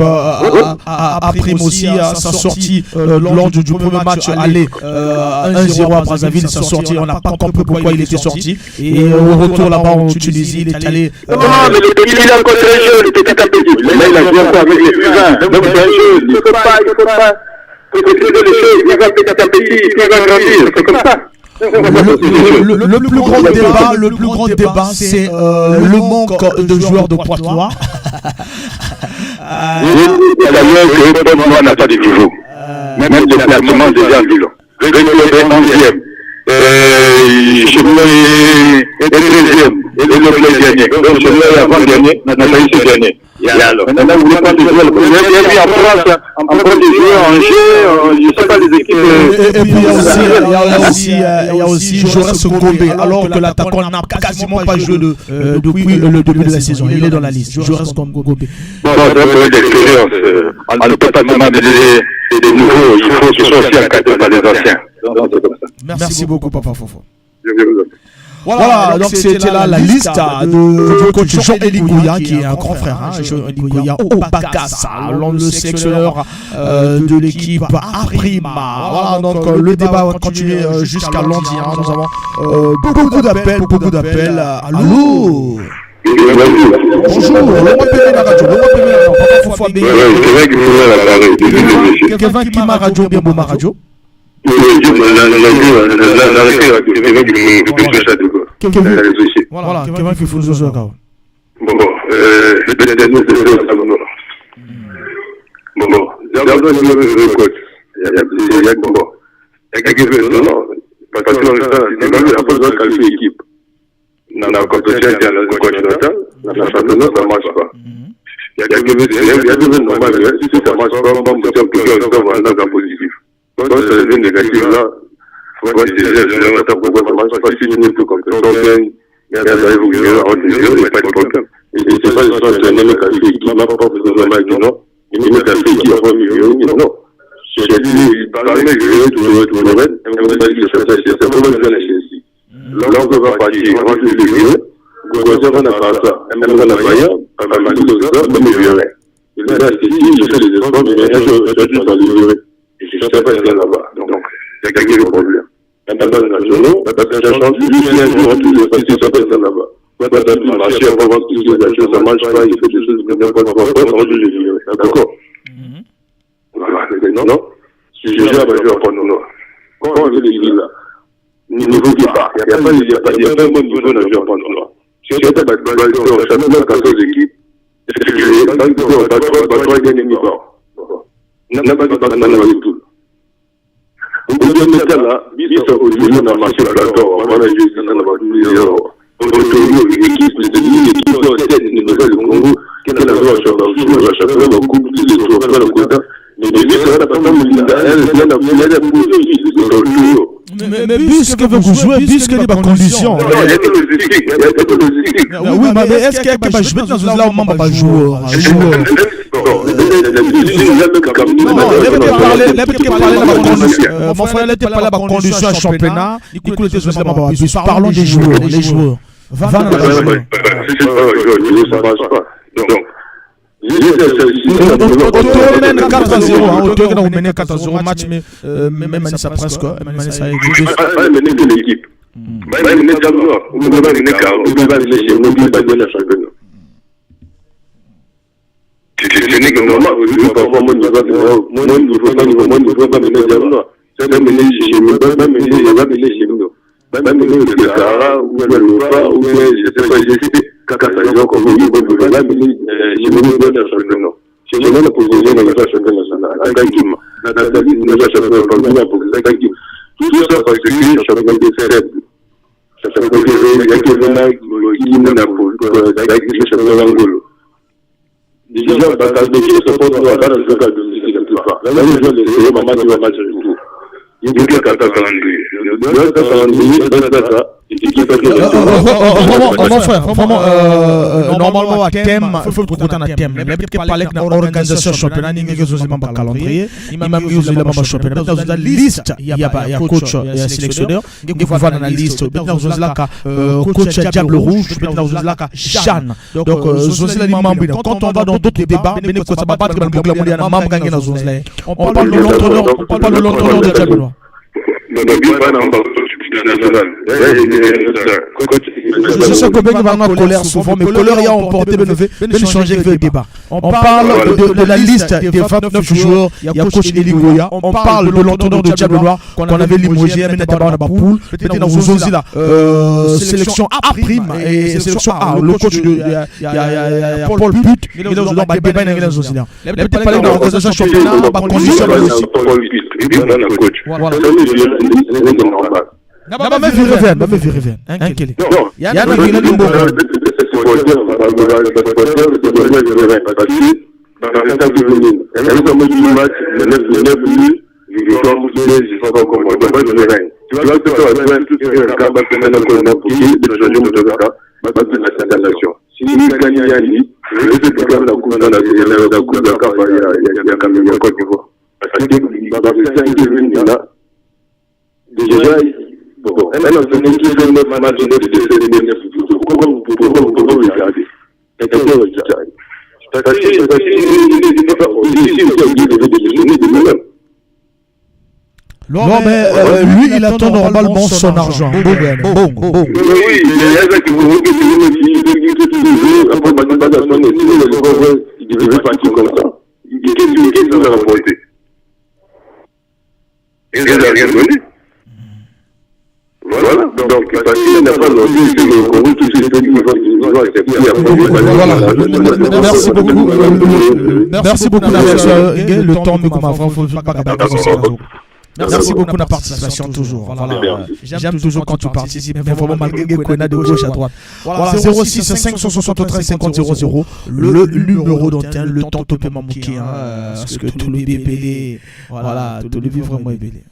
à Prime aussi à sa sortie lors du premier match aller 1-0 à Brazzaville, sa sortie, on n'a pas compris pourquoi il était sorti. Et au retour là-bas en Tunisie, il est allé. Non, mais il est encore très jeune, il était un petit. Là, il a joué encore avec les U20. Donc c'est un jeu, il ne faut pas préciser les choses, il va petit à petit, il va grandir, c'est comme ça. Le plus grand débat, c'est le manque de joueurs de Poitou. D'ailleurs, que Poitou n'a pas de niveau. Même le placement déjà vu. Réclame est 11e. Cheminot est 13e. Et le dernier. Donc Cheminot est avant-dernier, Nathalie c'est dernier. Maintenant, vous voulez pas des joueurs. Il y a en France des joueurs en jeu, je ne sais pas les équipes. Et puis il y a aussi Joras Ngombe, alors que l'attaquant n'a quasiment pas joué depuis le début de la saison. Il est dans la liste. Joras Ngombe. Bon, c'est un peu d'expérience. On ne peut pas demander des nouveaux, il faut qu'ils soient aussi encadrés par les anciens. Merci beaucoup, Papa Fofo. Voilà, donc c'était là la liste du coach Jean-Élie Gouya, qui est un grand frère, Jean-Élie Gouya Obakassa, l'un de sélectionneurs de l'équipe Aprima. Voilà, donc le débat va continuer jusqu'à lundi. Nous avons beaucoup d'appels. Allô? Bonjour, le roi Péré la radio, Papa Fofo Abé. C'est vrai qu'il faut la radio. Kevin Kima Radio, bien beau ma radio. Voilà, Kevin qui faut jouer. Bon, le dernier c'est ça. Bon, d'abord le coach. Il y a bon. Il y a quelque chose non parce que c'est même la position qualifiée équipe. Dans la compétition continentale, dans la championnat ça marche pas. Il y a quelque chose normal, si ça marche pas, on peut avoir un temps positif. Quand ça devient négatif là, faut voir si c'est pourquoi ça marche pas, si tu n'es plus compétent, il y a des il n'y a pas de problème. Et c'est pas le sens d'un même qualifié qui n'a pas besoin de mal du non, mais même qualifié qui a pas mieux, non. J'ai dit, par exemple, je vais tout le reste, et on va dire que c'est vraiment bien la Chelsea. Là, on va partir, on va faire les vieux, on n'a pas ça, même on n'a pas rien, on va mettre tout ça, même les vieux. Et là, c'est si, je fais les efforts, mais un jour, je suis dans les vieux. Et je ne sais pas bien là-bas. Donc, c'est gagné le problème. Maintenant, les nationaux, ça change juste un jour, tous les fois, ça peut être là-bas. Quand tu as pu marcher, on va voir que les choses, ça ne marche pas, il fait des choses de n'importe quoi, on va les vieux. D'accord? Voilà, non? Si je joue, je vais apprendre non. Quand on veut les villes là, niveau qui part, il n'y a pas un bon niveau dans le jeu apprendre non. Si tu as pas de championnat 14 équipes, tu as 3 gagnés mi-part. N'a pas de partenariat du tout. Au bout de ce là, bis aujourd'hui, on a marché plateau, on a joué ça dans la plusieurs. On a trouvé une équipe de nouvelles Congo, qui a la joie sur la championnat, on coupe les tours, on va le quota. Mais ça va pas mais puisque vous jouez, puisque les conditions. Oui, mais est-ce qu'il y a qui va jouer dans là où on va pas jouer? Mon frère, il était parlé de conditions à championnat. Parlons des joueurs, les joueurs. Va dans la joueur. Auto mène 4-0, Auto on mène 4-0 match, mais même ça presque, ça a été l'équipe. On va mener Jamnois, on va mener Caro, on va mener chez nous, on va mener la championnat. C'est n'est que normal, parfois moi ne veux pas mener Jamnois. Ça va mener chez nous, va mener chez nous. Va mener le Cara, ou le Lofa, ou je sais pas, quand ça joue comme vous, va mener chez nous dans la championnat. C'est vraiment la position dans la championnat nationale. La liste de la championnat pour la game. Tout ça parce que le championnat est faible. Ça fait que il y a qui n'a pas le championnat angolo. Déjà, parce que l'équipe se porte dans le jeu de musique la plupart. Là, les gens les maman qui va match du tout. Il y a des cartes calendrier. Mon frère, vraiment, normalement, à thème, il faut trouver un thème. Mais peut-être que parler de l'organisation championnat, il y a un calendrier, il y a un championnat. Dans la liste, il y a coach, il y a sélectionneur. Il faut voir dans la liste. Dans la coach Diable Rouge, dans la Jeanne. Donc, quand on va dans d'autres débats, on parle de l'entraîneur de Diable Rouge. Je sais que Ben va en colère souvent, mais colère, il y a emporté de changer le débat. On parle de la liste des 29 joueurs, il y a coach Élie Gouya. On parle de l'entraîneur de Diable Noir qu'on avait limogé, mais n'était pas dans la poule. Peut-être dans vos aussi là. Sélection A prime et sélection A. Le coach de Paul Put, il est dans le débat dans les auxiliaires. Peut-être parler de l'organisation championnat, par condition aussi. Voilà. supporters, parce que dans le cas de Vénine, il y a un match de 9 minutes, je sais pas comment, tu vois, que ça va faire tout ce qui est un cas, parce que maintenant, on a pour qui, de changer de cas, parce que c'est la nation. Si nous gagnons Yanni, je vais te faire la coupe dans la coupe de Cap, il y a quand même un Côte d'Ivoire. Parce que dans le 5 de Vénine, là, déjà, bon, maintenant, c'est une équipe de 9 matchs de pourquoi vous regardez? Non, mais lui, il attend normalement son argent. Bon. Oui, il y a ça qui vous il devait partir comme ça. Qu'est-ce qu'il a rapporté? Il n'a rien donné. Voilà, donc parce qu'il n'a pas donné, c'est le Congo, tout ce qu'ils vont accepter. Voilà, merci beaucoup. Merci beaucoup, le temps ne faut pas capable. Merci beaucoup de la participation toujours. Voilà. J'aime toujours quand tu participes, mais vraiment malgré qu'on a de gauche à droite. Voilà, 06 573 50 00, le numéro d'antenne, le temps de paiement mouqué, parce que tout le bébé, voilà, tout le vie vraiment est bébé.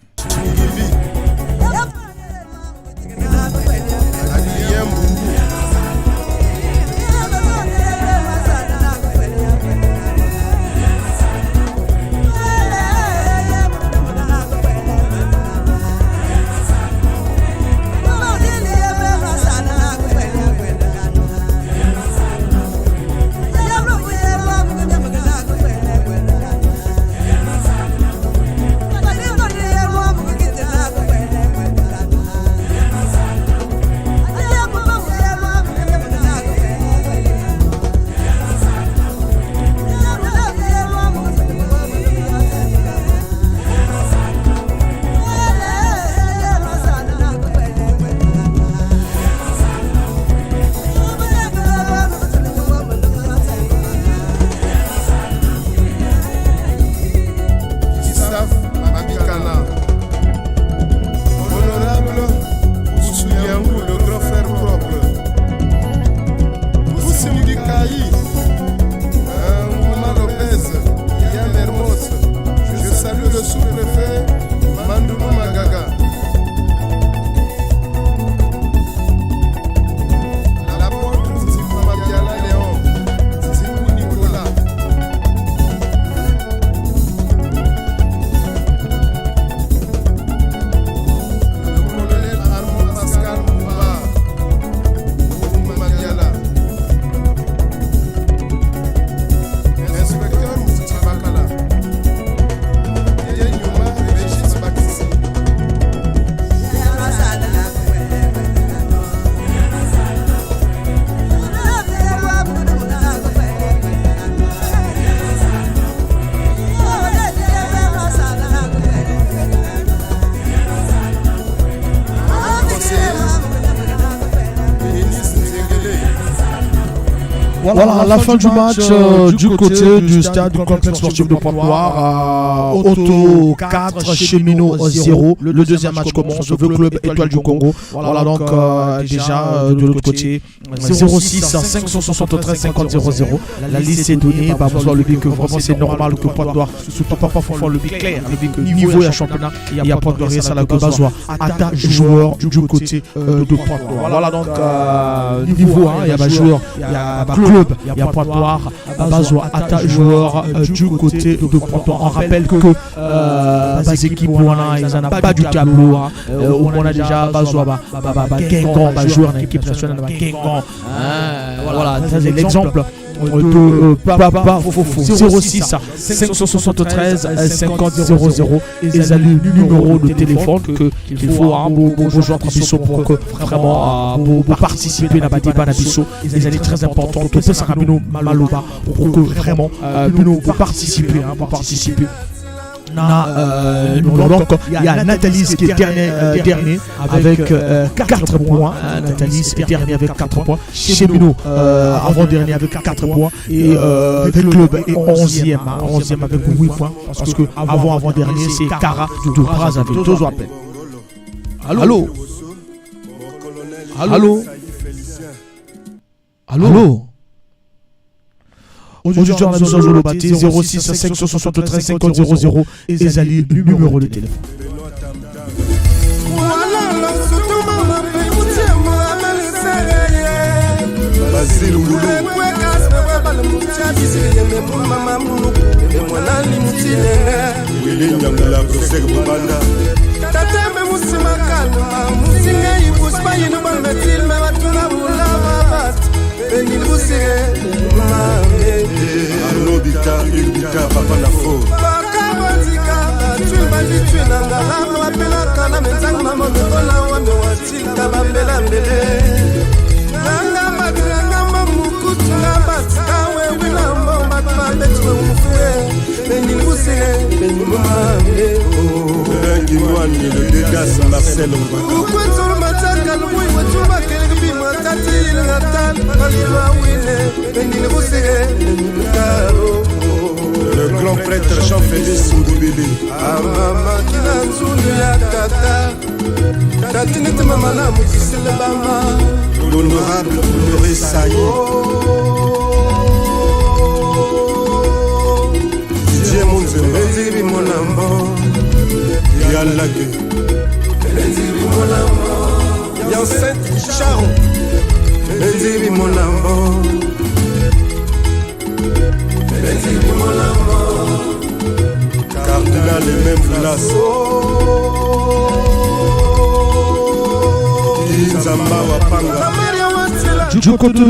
Voilà, à la fin du match, du côté du stade du complexe sportif de Pointe-Noire, Auto 4, Cheminot 0. Le deuxième match commence, le club Étoile du Congo. Voilà donc déjà de l'autre côté, 06 573 50 00. La liste est donnée, bonsoir le but que vraiment c'est normal que Pointe-Noire, surtout pas faire le but clair, le but que niveau et championnat, il y a Pointe-Noire et Salago Bazois, attaque joueur du côté de Pointe-Noire. Voilà donc niveau, il y a joueur, il y a club. Il y a Pointe-Noire, Bazois, attaque joueur du côté de Pointe-Noire. On rappelle que les équipes, ils n'en ont pas du tableau. On a déjà Bazois, Guingamp, joueur dans l'équipe nationale, Guingamp. Voilà, ça c'est l'exemple. 06 573 50 00 et ça le numéro de téléphone qu'il faut pour jouer Bisso pour que vraiment pour participer à Batiba Bisso. Ils allaient très important tout ça Rabino Maloba pour que vraiment pour participer donc il y a Nathalie qui est dernier avec 4 points. Nathalie est dernier avec 4 points. Cheminot avant-dernier avec 4 points. Et le club est 11e avec 8 points. Parce que avant-dernier, c'est Cara de Braz avec 2 appels. Allô? Allô? Aujourd'hui, on a besoin de Lobati 06 573 50 00 et Zali, numéro de téléphone. Le dégât Marcel le grand prêtre Jean-Félix Ngoubili l'honorable Honoré Saï Didier Monzembe Monambo Yalake Yancet Charon Benzibi Monambo Cardinal les mêmes places Inzamba Wapanga. Du côté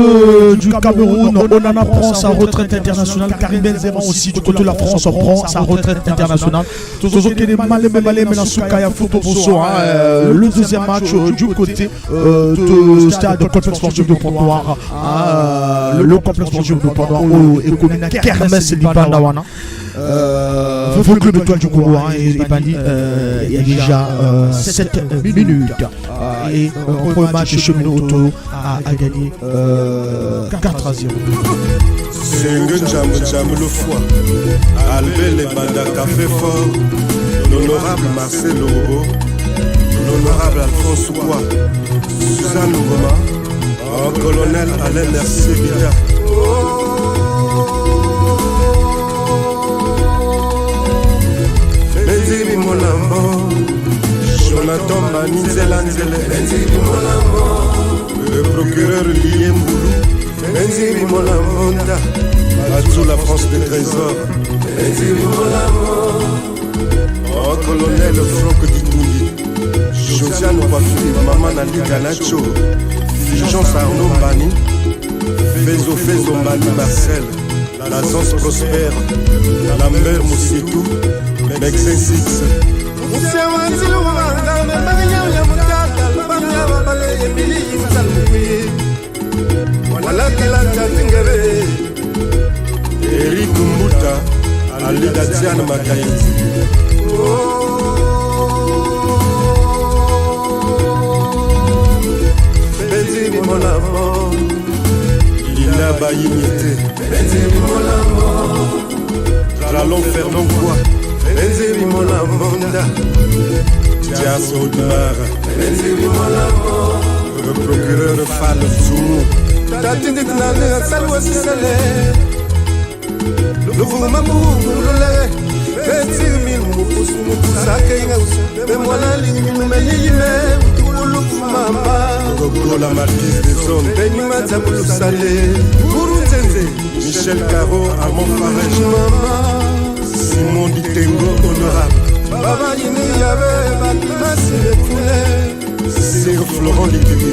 du Cameroun, Onana prend sa retraite internationale. Karim Benzema aussi. Du côté de la France, on prend sa retraite internationale. Le deuxième match du côté de stade complexe sportif de Pont-Noir. Le complexe sportif de Pont-Noir et commune Kermesse Lipandawana. Le club étoile du Congo est bandit il y a déjà 7 minutes. Et le premier match cheminot auto a gagné 4-0. C'est un le foie. Albert les Banda Café Fort. L'honorable Marcel Lobo. L'honorable Alphonse Ouwa. Suzanne Ngoma. Colonel Alain Mercier Bida. Benzibi Monambo. Jonathan Manizela Nzele. Benzibi Monambo. Le procureur Liem Boulou. Benzibi Monambo. Batou la France des trésors. Benzibi Monambo. Oh, colonel Franck Ditoundi. Josiane Ouafili, Maman Ali Ganacho. Fulgence Arnaud Bani. Fezo Mani Marcel. L'Azance Prospère. La mère Moussietou. Mexin 6. Eric Mbuta, Ali Datian Makaïti. Benzibi Monambo, Lina Bayimité. Benzibi Monambo, Ralon Fernand Bois. Benzibi Monambo, Dias Audemar. Benzibi Monambo, le procureur Fall Zoumou. Tatindi Tnale, Salwa Sissale. Le Voumamou, Lole. Benzibi Moussoumou, Sakenga, Bemola Limou, Melime, Touloulou Mamba. Gogo la marquise des zones. Benima Zaboulou Salé. Gourou Zenze. Michel Caro, Armand Farage. Simon Ditengo, honorable. Baba Yini Yabe, Bakima Sile. C'est Florent Likibi.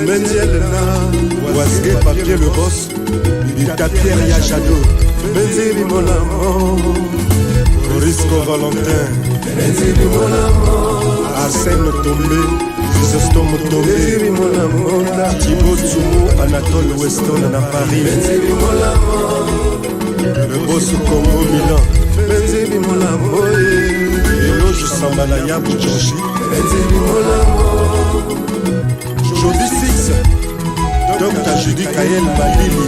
Benzielena. Ouazgue, Papier le boss. Bibita Pierre Yachado. Benzibi Monambo. Risco Valentin. Benzibi Monambo. Arsène Tombé. Chrysostome Tombé. Benzibi Monambo. Thibaut Tsoumou, Anatole Weston à Paris. Benzibi Monambo. Le boss Congo Milan. Benzibi Monambo. Eloge Sambalaya Boujonchi. Benzibi Monambo. Jody Six. Dr. Judy Kayel Balili.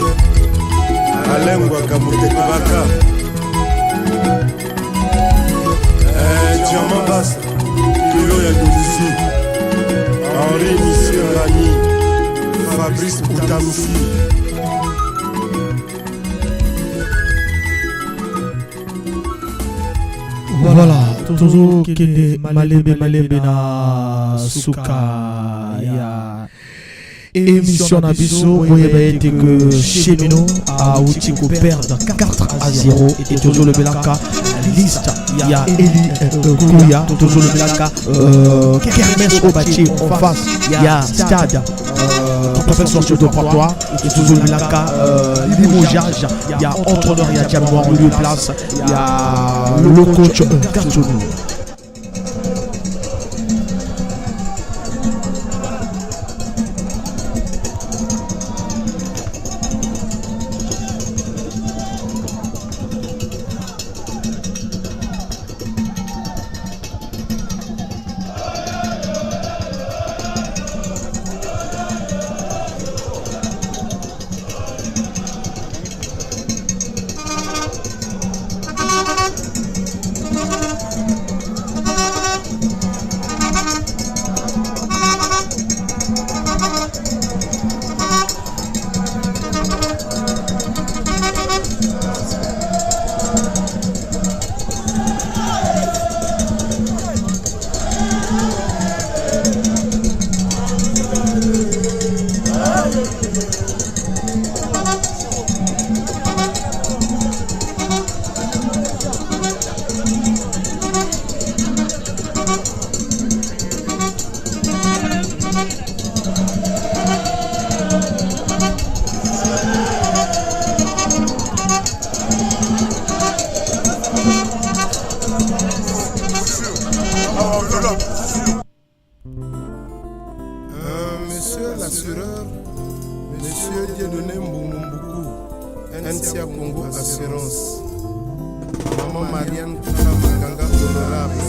Alain Wakamoute Kobaka. Diamant Basse. Kilo Yagoudissi. Henri Missier Rani. Fabrice Outamsi. Voilà, toujours qu'il malebe na suka ya émission na biso oye été que Chemino a outil ko perdre 4-0 et toujours le Belaka liste il y a Eli Kouya toujours le Belaka Kermès Obachi en face il y a Stade professeur de Portois et toujours le Belaka Limogeage il y a entraîneur il y a Diamant en lieu place il y a le coach Cartonou. Monsieur l'assureur, Monsieur Dieudonné Mboumoukou, NCA Congo Assurance, Maman Marianne Kanga Honorable.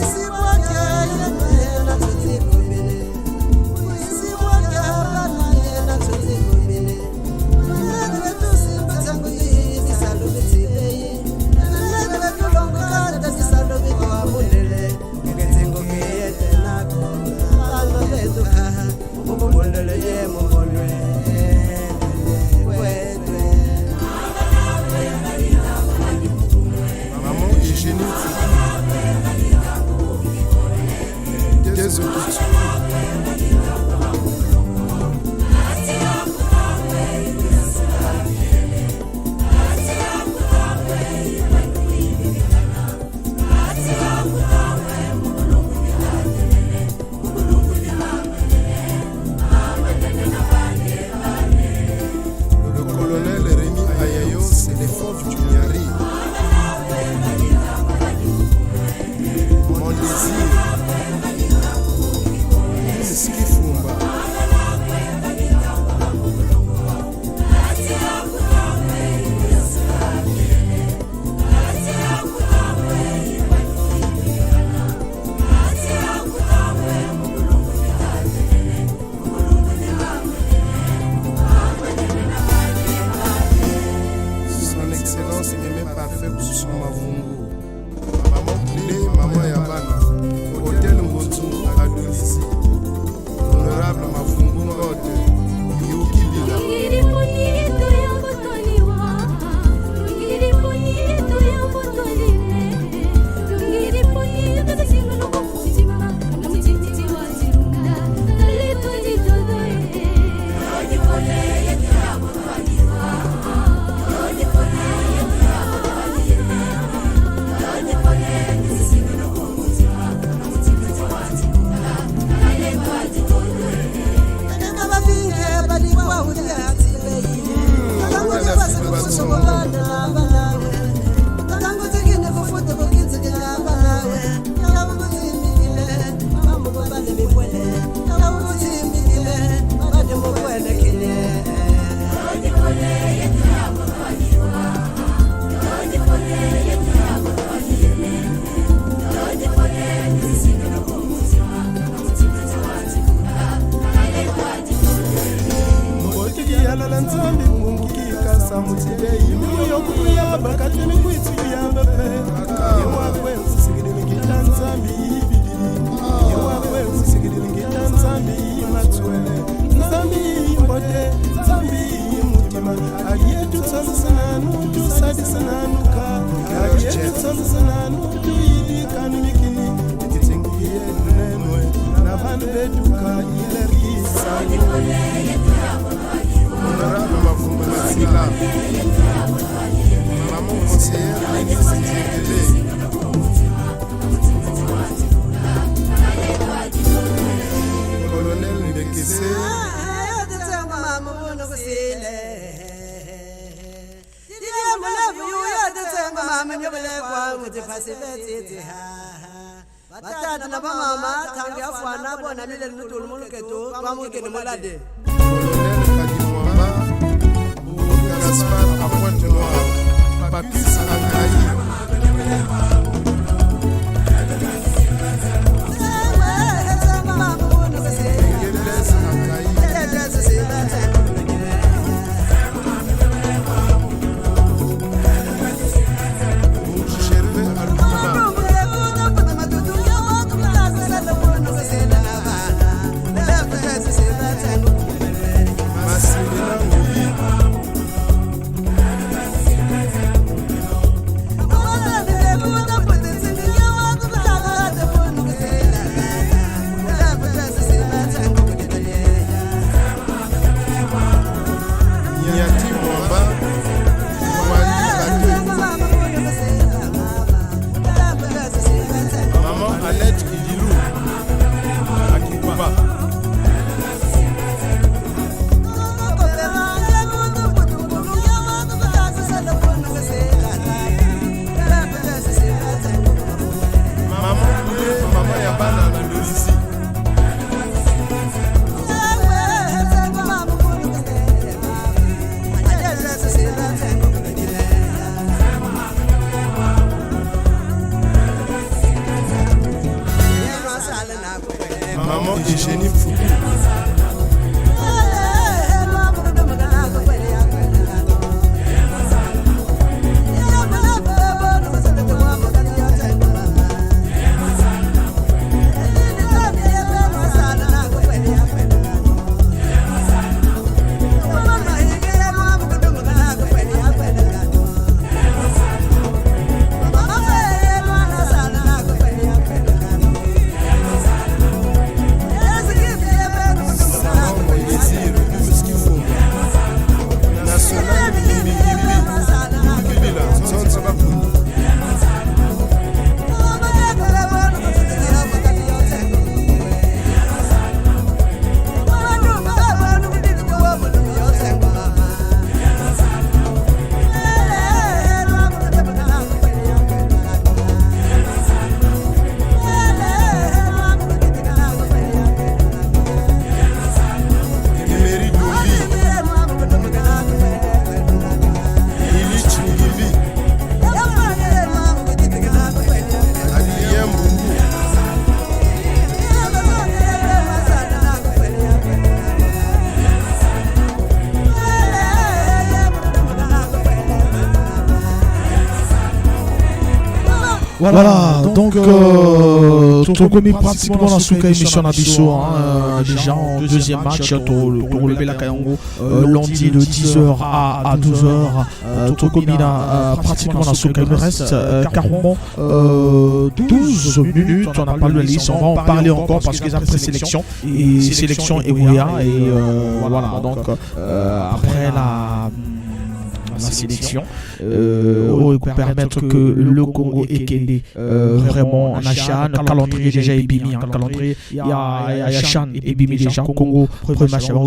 Nzambi batata na bamama tangu yafana bona lile nutulu muluketu twamukene mulade Colonel Kadimwamba, Gaspard à Pointe-Noire, Papis Akaï. Maman Eugénie Foucault. Voilà, donc Togomi pratiquement dans ce cas émission Nabiso déjà en deuxième match pour relever la Kayango lundi de 10h à 12h. Togomi pratiquement dans ce cas, il reste carrément 12 minutes, on n'a pas le liste, on va en parler encore parce qu'ils ont présélection et sélection et Ouya et voilà, donc après la sélection pour permettre que le Congo ait vraiment en Achan, calendrier déjà ébimi, calendrier il y a Chan ébimi déjà au Congo, premier match le 20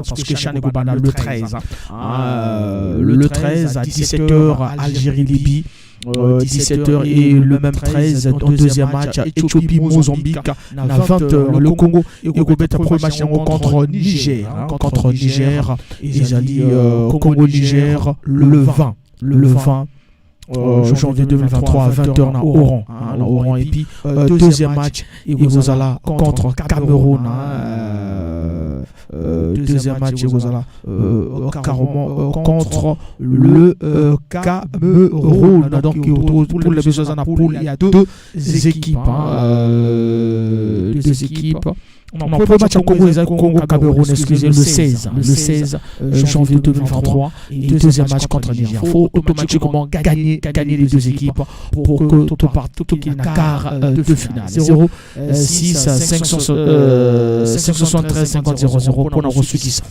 parce que Chan est le 13 le 13 à 17h Algérie-Libye 17h et le même 13 au deuxième match Éthiopie-Mozambique à 20h le Congo et premier match contre Niger et ils allaient Congo-Niger le 20 janvier 2023 à 20h à Oran et puis deuxième match Igozala contre Cameroun deuxième match Igozala contre le Cameroun donc pour les besoins en poule il y a deux équipes on a premier match au Congo, les Congo Cameroun, excusez, le 16 janvier 2023 et deuxième match contre Niger. Il faut automatiquement gagner les deux équipes pour que tout qu'il y ait un quart de finale. 0-6 573 50 00 pour nos reçus qui sont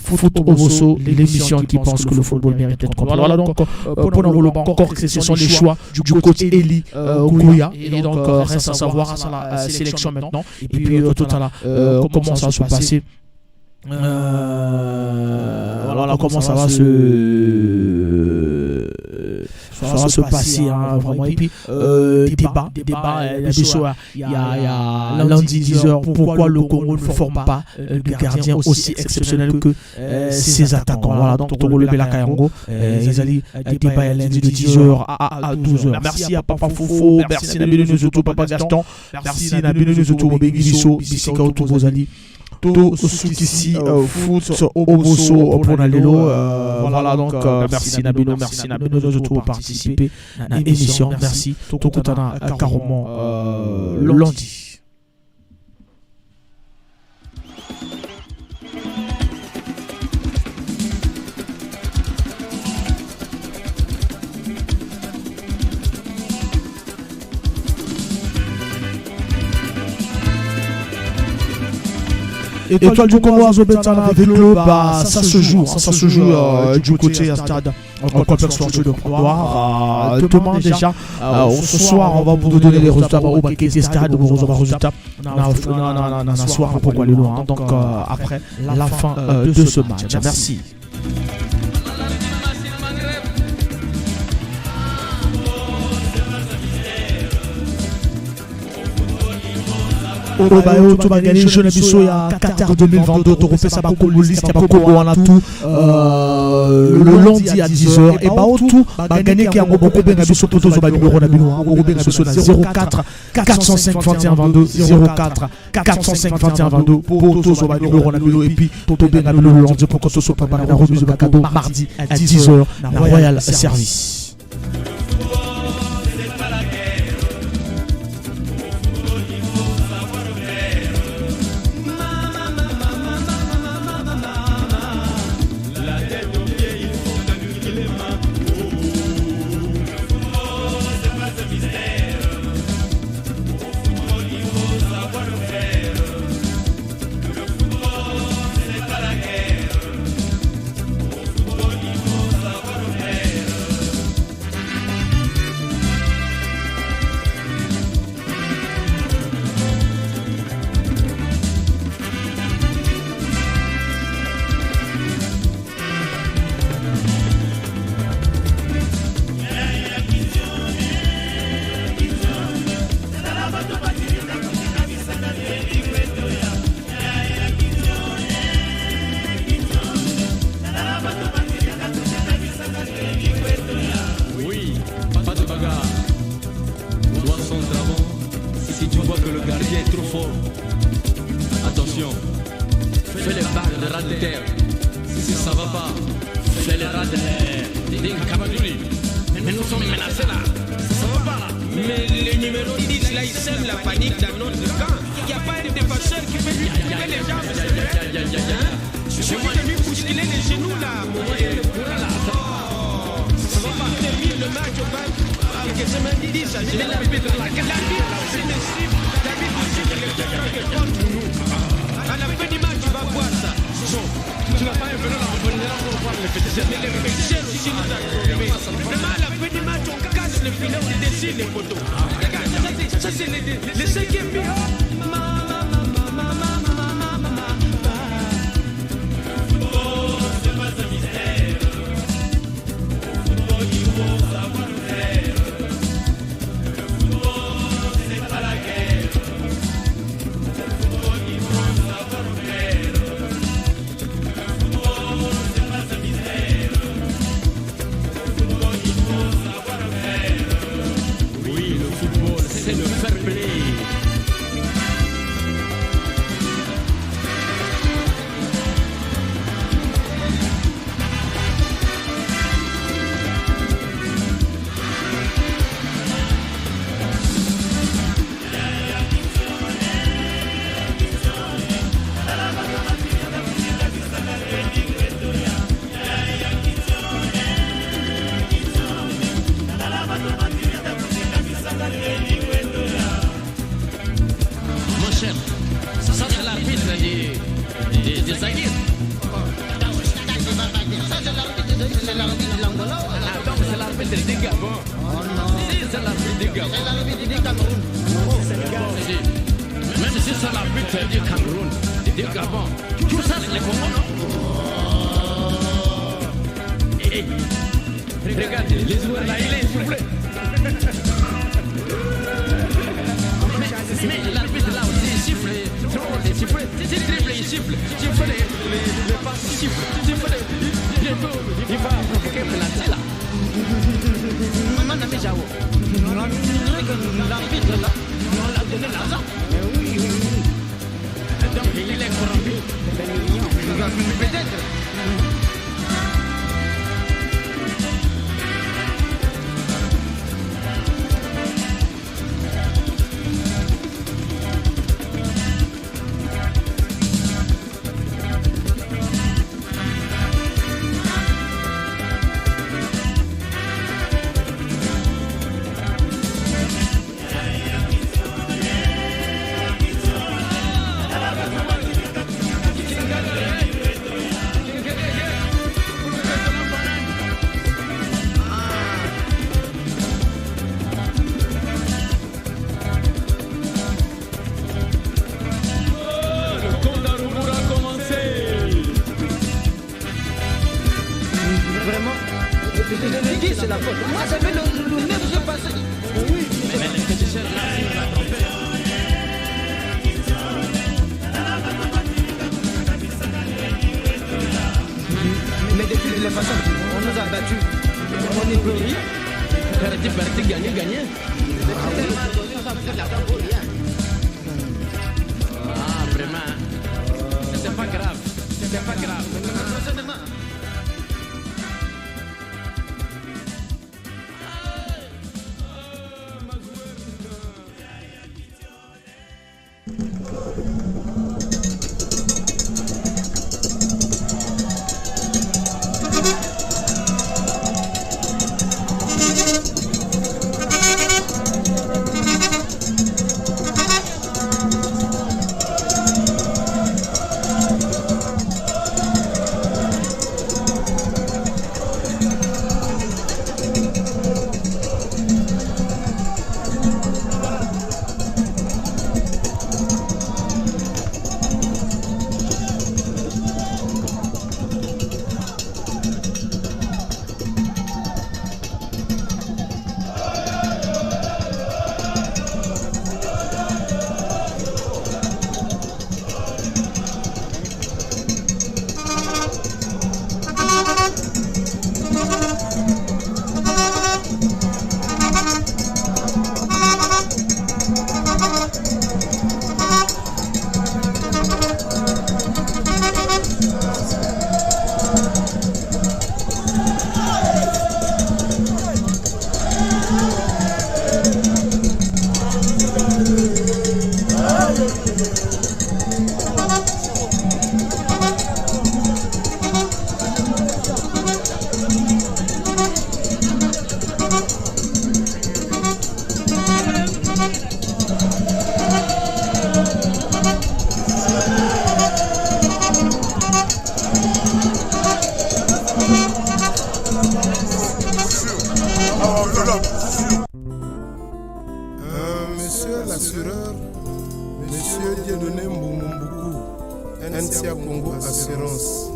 Foot Oboso, l'émission qui pense que le football mérite d'être compris. Voilà donc pour nous rouler encore que ce sont les choix du coach Eli Gouya et donc reste à savoir la sélection maintenant et puis tout à l'heure comment ça va se passer. Voilà comment ça va se va se passer, hein, vraiment. Et puis, débat, il y a lundi 10h, pourquoi le Congo ne forme pas de gardien aussi exceptionnel que ses attaquants. Voilà, donc Togo le Bela Kayango, ils allaient débat lundi de 10h à 12h. Merci à Papa Fofo, merci Nabil Nuzoto, Papa Gaston, merci Nabil Nuzoto, Begiso, Bissika Otobozali. Tout ce qui ici foot au Bosso pour Nalelo. Voilà, donc merci Nabino, merci Nabino de tout participer à l'émission. Merci tout Tokotana carrément lundi. Étoile du Congo à Zobetana avec le bas, ça se joue du côté à stade complexe sportif de Croix. Demain déjà, ce soir on va vous donner les résultats au baquet des stades, vous aurez les résultats dans la soirée pour aller loin. Donc après la fin de ce match. Merci. Obayo to bagani jeune biso ya Qatar 2022 to refait ça ba Congo liste ya Congo on a tout le lundi à 10h et ba tout bagani ki yango boko benga biso poto zo ba numéro na bino ngo benga biso na 04 405 21 22 04 405 21 22 poto zo ba numéro na bino et puis toto benga le lundi pour que ce soit pas la remise de cadeau mardi à 10h na Royal Service. Regardez, les joueurs là, il est soufflé. Mais l'arbitre là aussi siffle, tout le monde siffle, si dribble, il siffle, siffle les passes, siffle, siffle, bientôt il va provoquer penalty là. Maman n'a déjà l'arbitre là, on l'a donné l'argent. Donc il est corrompu, peut-être. C'est la faute. Moi, j'avais le même jeu passé. Oui, mais le féticheur là, il va tromper. Mais depuis de la façon, on nous a battus. On n'est plus rien. Perdre, gagner. Ah, vraiment. C'était pas grave. Monsieur l'assureur, Monsieur Dieudonné Mboumboumbougou, NCA Congo Assurance,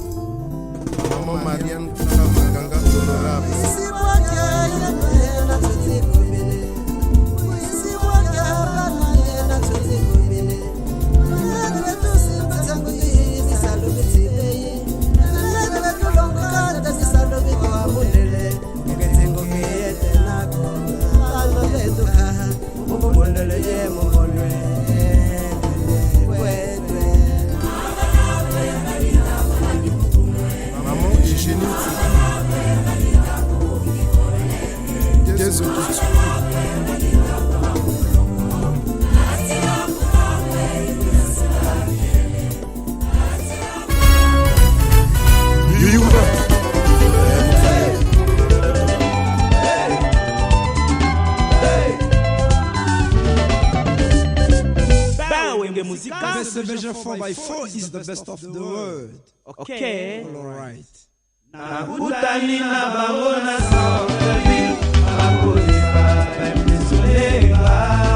Maman Marianne Maganga Honorable. Maman Eugénie des autres. The measure 4x4 is the best of the world. Okay. All right. Nakutani na bango na Centreville, bakoyeba bamisolenga.